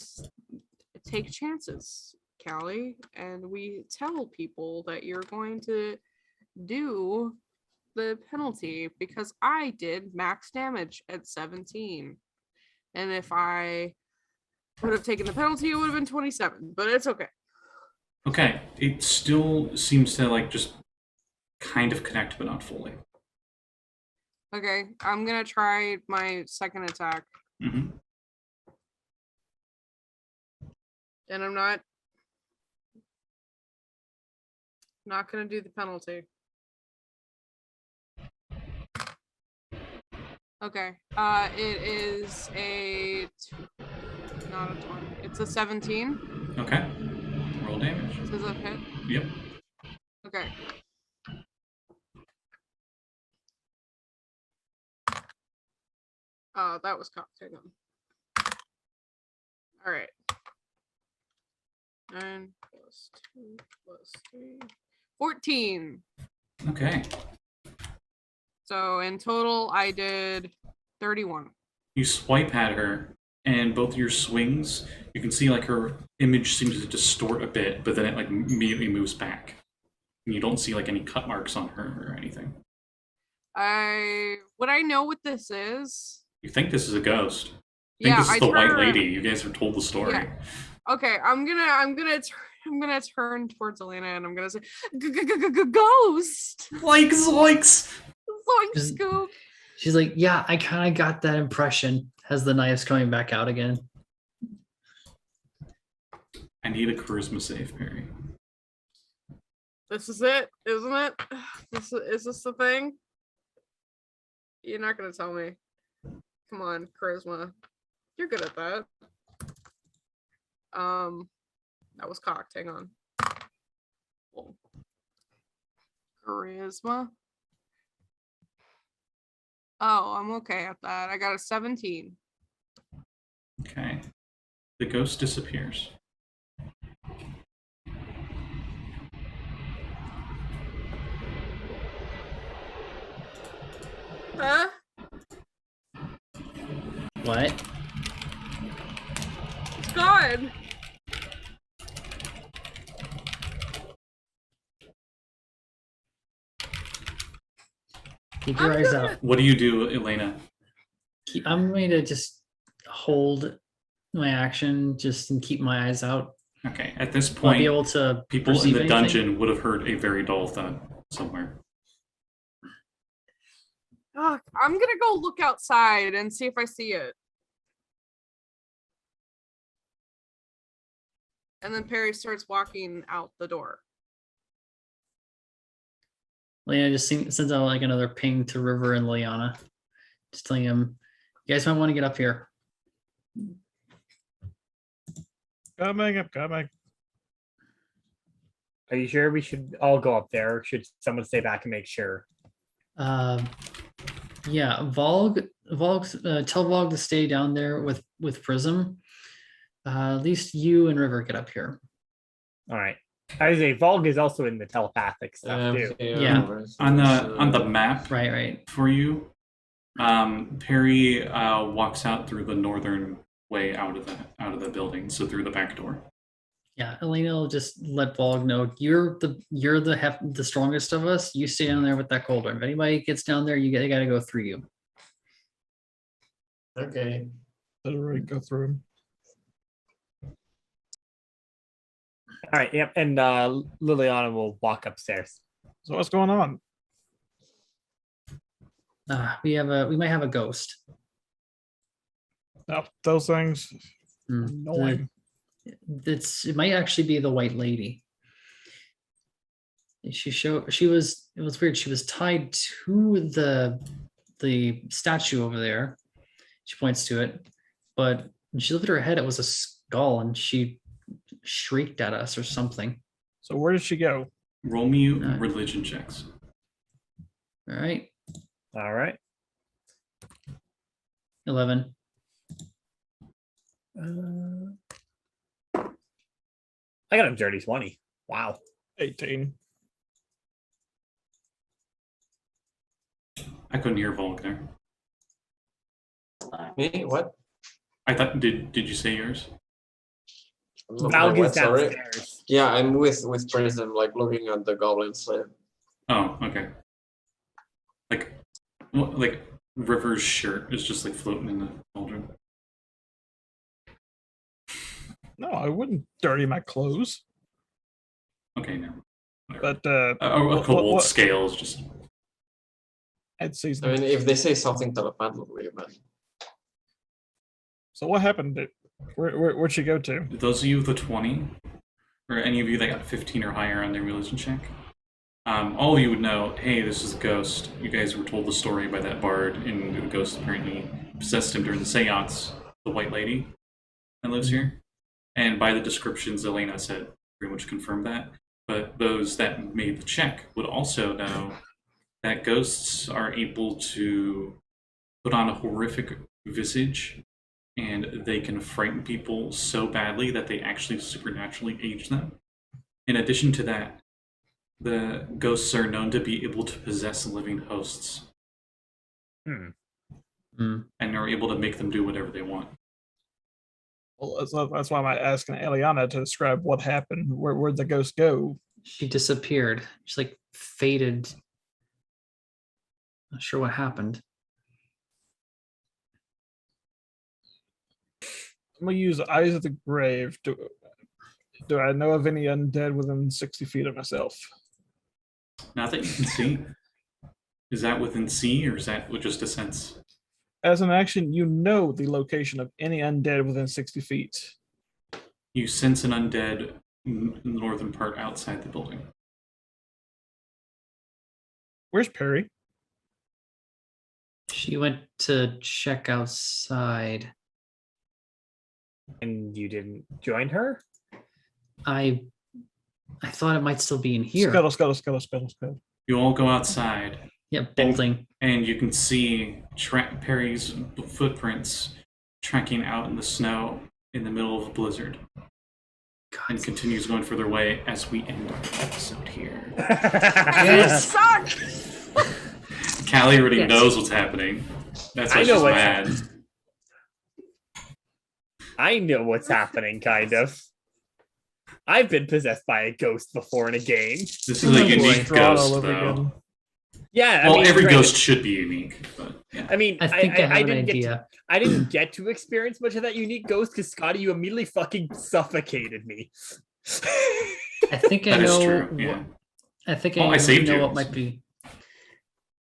take chances, Callie, and we tell people that you're going to do the penalty, because I did max damage at 17. And if I would have taken the penalty, it would have been 27, but it's okay. Okay, it still seems to like just kind of connect, but not fully. Okay, I'm gonna try my second attack, Mm-hmm. and I'm not gonna do the penalty. Okay, it is not a 20. It's a 17. Okay, roll damage. Does that hit? Yep. Okay. That was cocked. Hang on. All right. 9 plus 2 plus 3. 14. Okay. So in total, I did 31. You swipe at her, and both your swings, you can see like her image seems to distort a bit, but then it like immediately moves back. And you don't see like any cut marks on her or anything. Would I know what this is? You think this is a ghost? I think Yeah, this is the white lady. You guys have told the story. Yeah. Okay, I'm gonna turn towards Elena and I'm gonna say, "Ghost, Like zoinks! zoink scoop." She's like, yeah, I kind of got that impression as the knife's coming back out again. I need a charisma save, Perry. This is it, isn't it? Is this the thing? You're not gonna tell me. Come on, charisma. You're good at that. That was cocked. Hang on. Oh. Charisma. Oh, I'm okay at that. I got a 17. Okay. The ghost disappears. Huh? What? It's gone. Keep your eyes out. What do you do, Elena? I'm going to just hold my action just and keep my eyes out. Okay, at this I'll be point, able to people in perceive the anything. dungeon would have heard a very dull thud somewhere. Ugh, I'm gonna go look outside and see if I see it. And then Perry starts walking out the door. Lena just sends out like another ping to River and Liana, just telling him, "You guys might want to get up here." Coming, I'm coming. Are you sure we should all go up there, or should someone stay back and make sure? Yeah, Valgg, tell Valgg to stay down there with Prism. At least you and River get up here. All right. I was say Valgg is also in the telepathic stuff too. Yeah. On the map Right. for you, Perry walks out through the northern way out of the building, so through the back door. Yeah, Elena will just let Valgg know you're the strongest of us. You stay down there with that Goblin. If anybody gets down there, they got to go through you. Okay. Let her go through him. All right. Yep. And Liliana will walk upstairs. So what's going on? We might have a ghost. Oh, those things. Hmm. Annoying. It might actually be the white lady. It was weird. She was tied to the statue over there. She points to it. but when she lifted her head, it was a skull, and she shrieked at us or something. So where did she go? Roll me religion checks. All right, All right. 11. I got a dirty 20. Wow. 18. I couldn't hear Valgg there. Me? What? I thought. Did you say yours? Valgg What, is sorry? downstairs. Yeah, I'm with Prism, like looking at the goblin slave. Oh, okay. Like River's shirt is just like floating in the cauldron. No, I wouldn't dirty my clothes. Okay, now. But A kobold scale is just. I'd season. I mean, if they say something telepathically, but So what happened? Where'd she go to? Those of you with a 20, or any of you that got 15 or higher on their religion check, all of you would know, hey, this is a ghost. You guys were told the story by that bard, and the ghost apparently possessed him during the seance, the white lady that lives here. And by the descriptions Elena said, pretty much confirmed that. But those that made the check would also know that ghosts are able to put on a horrific visage, and they can frighten people so badly that they actually supernaturally age them. In addition to that, the ghosts are known to be able to possess living hosts. And are able to make them do whatever they want. Well, that's why I'm asking Eliana to describe what happened. Where'd the ghost go? She disappeared. She's like faded. Not sure what happened. I'm gonna use Eyes of the Grave. Do I know of any undead within 60 feet of myself? Not that you can see. Is that within C, or is that with just a sense? As an action, you know the location of any undead within 60 feet. You sense an undead in the northern part outside the building. Where's Perry? She went to check outside. And you didn't join her? I thought it might still be in here. Scuttle. You all go outside. Yeah, bolting. And you can see Perry's footprints tracking out in the snow in the middle of a blizzard. And continues going further away as we end our episode here. You suck! Callie already Yes. knows what's happening. That's why I know she's what's mad. I know what's happening, kind of. I've been possessed by a ghost before in a game. This is a unique Drawn all ghost, over though. again. Yeah, Well, I mean, every granted, ghost should be unique, but yeah. I mean, I think I have an didn't idea. I didn't get to experience much of that unique ghost because Scotty, you immediately fucking suffocated me. I think I That is know. true, yeah. I think Well, I I saved know you. what might be.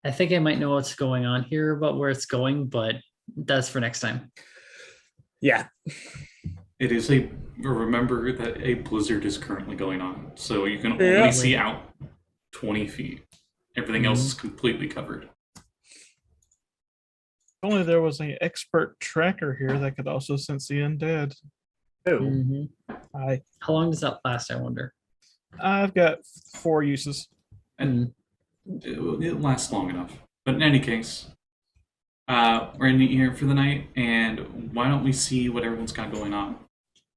I think I might know what's going on here about where it's going, but that's for next time. Yeah. It is remember that a blizzard is currently going on, so you can Yeah. only see out 20 feet. Everything else is completely covered. If only there was an expert tracker here that could also sense the undead. Ooh. How long does that last? I wonder. I've got 4 uses. And it lasts long enough. But in any case, we're ending here for the night, and why don't we see what everyone's got going on?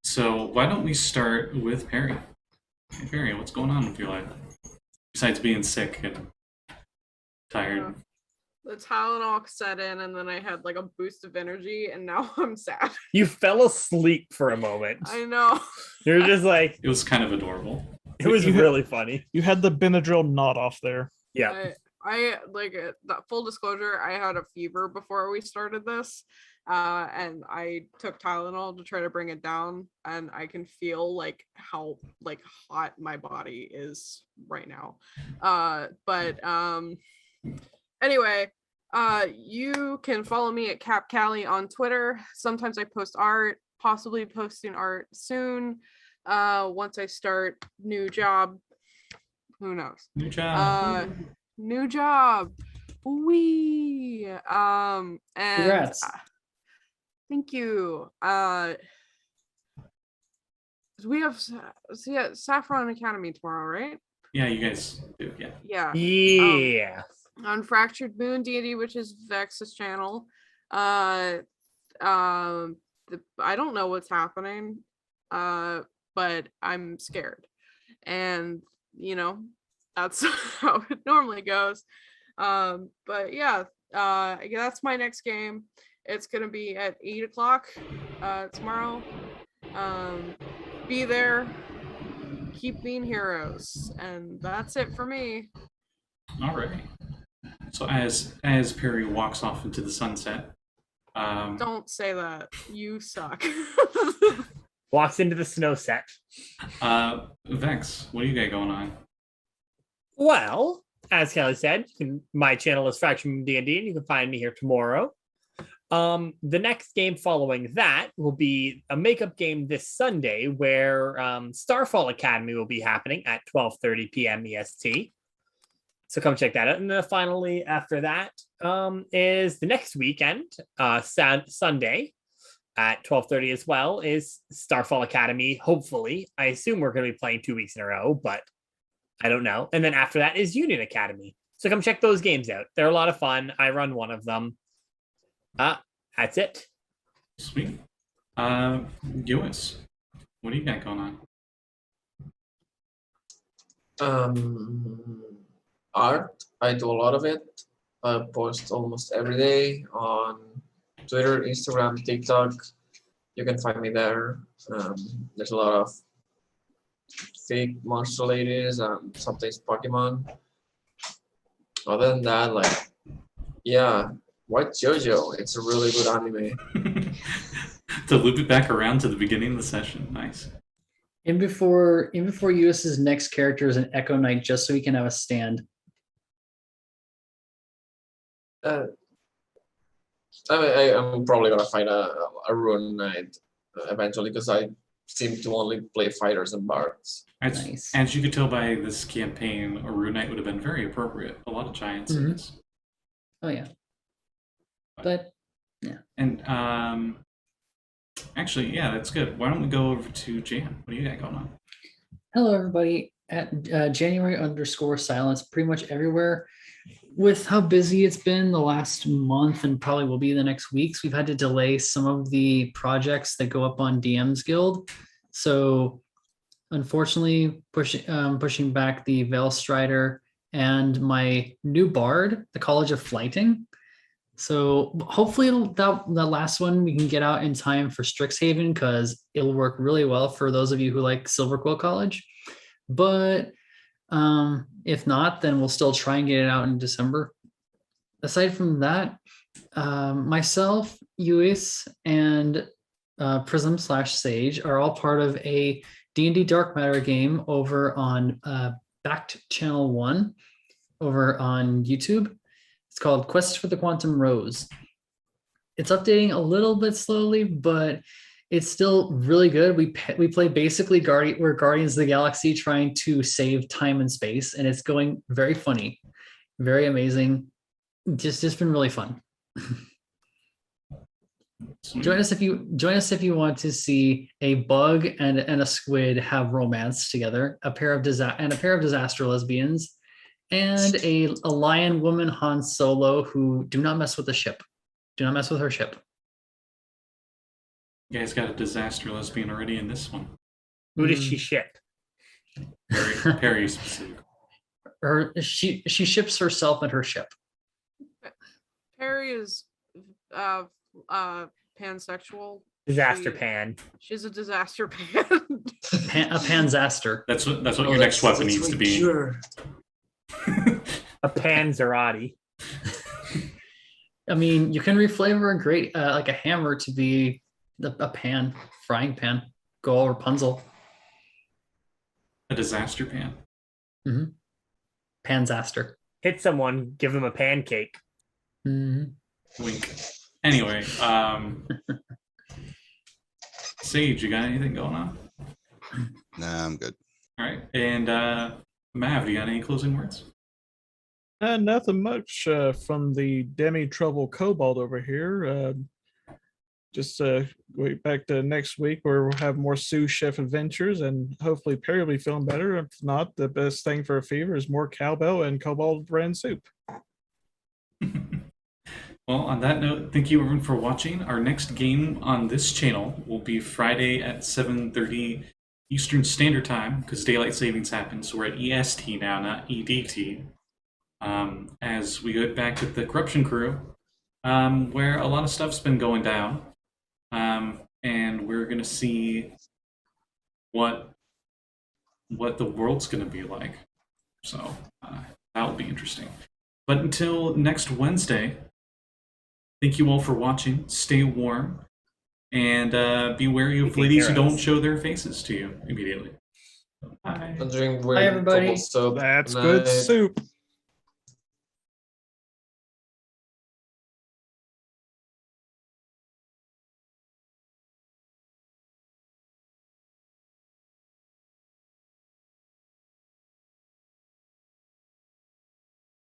So why don't we start with Perry? Hey, Perry, what's going on with your life? Besides being sick and tired. The Tylenol set in, and then I had like a boost of energy, and now I'm sad. You fell asleep for a moment. I know. You're just like, It was kind of adorable. it was really funny. You had the Benadryl knot off there. Yeah. I like that. Full disclosure, I had a fever before we started this, and I took Tylenol to try to bring it down, and I can feel like how like hot my body is right now. But anyway, you can follow me at Callie on Twitter. Sometimes I post art, possibly posting art soon. Once I start new job, who knows? New job. New job. And Congrats. Thank you. We have Saffron Academy tomorrow, right? Yeah, you guys do. Yeah. Yeah. Yeah. On Fractured Moon Deity, which is Vex's channel. I don't know what's happening, but I'm scared, and that's how it normally goes. But yeah, that's my next game. It's gonna be at 8 o'clock tomorrow. Be there. Keep being heroes, and that's it for me. All right. So as Perry walks off into the sunset, Don't say that. You suck. Walks into the snow set. Vex, what do you got going on? Well, as Callie said, my channel is Fraction D&D, and you can find me here tomorrow. The next game following that will be a makeup game this Sunday, where Starfall Academy will be happening at 12:30 p.m. EST. So come check that out. And then finally, after that, is the next weekend, Sunday at 12:30 as well, is Starfall Academy. Hopefully, I assume we're going to be playing 2 weeks in a row, but I don't know. And then after that is Union Academy. So come check those games out. They're a lot of fun. I run one of them. That's it. Sweet. Lluis, what do you got going Um, art. I do a lot of it. I post almost every day on Twitter, Instagram, TikTok. You can find me there. There's a lot of fake monster ladies and sometimes Pokemon. Other than that, like, yeah, White JoJo. It's a really good anime. on? To loop it back around to the beginning of the session. Nice. In before Lluis's next character is an Echo Knight, just so he can have a stand. I'm probably gonna find a Rune Knight eventually, because I seem to only play fighters and bards. Nice. As you could tell by this campaign, a Rune Knight would have been very appropriate. A lot of giants in Mhm. this. Oh yeah. But And actually, yeah, that's good. Why don't we go over to Jan? What do you got going on? hello everybody at January_silence pretty much everywhere. With how busy it's been the last month and probably will be the next weeks, we've had to delay some of the projects that go up on DM's Guild. So unfortunately, pushing back the Veil Strider and my new bard, the College of Flighting. So hopefully that last one we can get out in time for Strixhaven, because it'll work really well for those of you who like Silverquill College. But if not, then we'll still try and get it out in December. Aside from that, myself, Lluis, and Prism / Saege are all part of a D&D Dark Matter game over on Backed Channel 1 over on YouTube. It's called Quest for the Quantum Rose. It's updating a little bit slowly, but it's still really good. We play basically we're Guardians of the Galaxy trying to save time and space, and it's going very funny, very amazing. Just been really fun. Join us if you want to see a bug and a squid have romance together, a pair of disaster lesbians, and a lion woman Han Solo who do not mess with the ship. Do not mess with her ship. You guys got a disaster lesbian already in this one. Who does she ship? Perry specific. She ships herself and her ship. Perry is pansexual. Disaster pan. She's a disaster pan. A panzaster. That's what your next weapon needs to be. A panzerati. I mean, you can reflavor a great like a hammer to be a pan, frying pan. Go all Rapunzel. A disaster pan. Mm-hmm. Panzaster. Hit someone, give them a pancake. Mm-hmm. Wink. Anyway, Sage, you got anything going on? Nah, I'm good. All right. And Mav, you got any closing words? Nothing much from the Demi Trouble Kobold over here. just wait back to next week where we'll have more sous chef adventures, and hopefully Perry will be feeling better. If not, the best thing for a fever is more cowbell and kobold brand soup. Well, on that note, thank you everyone for watching. Our next game on this channel will be Friday at 7:30 Eastern Standard Time, because daylight savings happens. So we're at EST now, not EDT. As we go back to the Corruption Crew, where a lot of stuff's been going down, and we're gonna see what the world's gonna be like. So that'll be interesting. But until next Wednesday, thank you all for watching. Stay warm, and be wary of ladies who don't show their faces to you immediately. Bye. And drink Bye, everybody. kobold soup. That's Good good night. soup.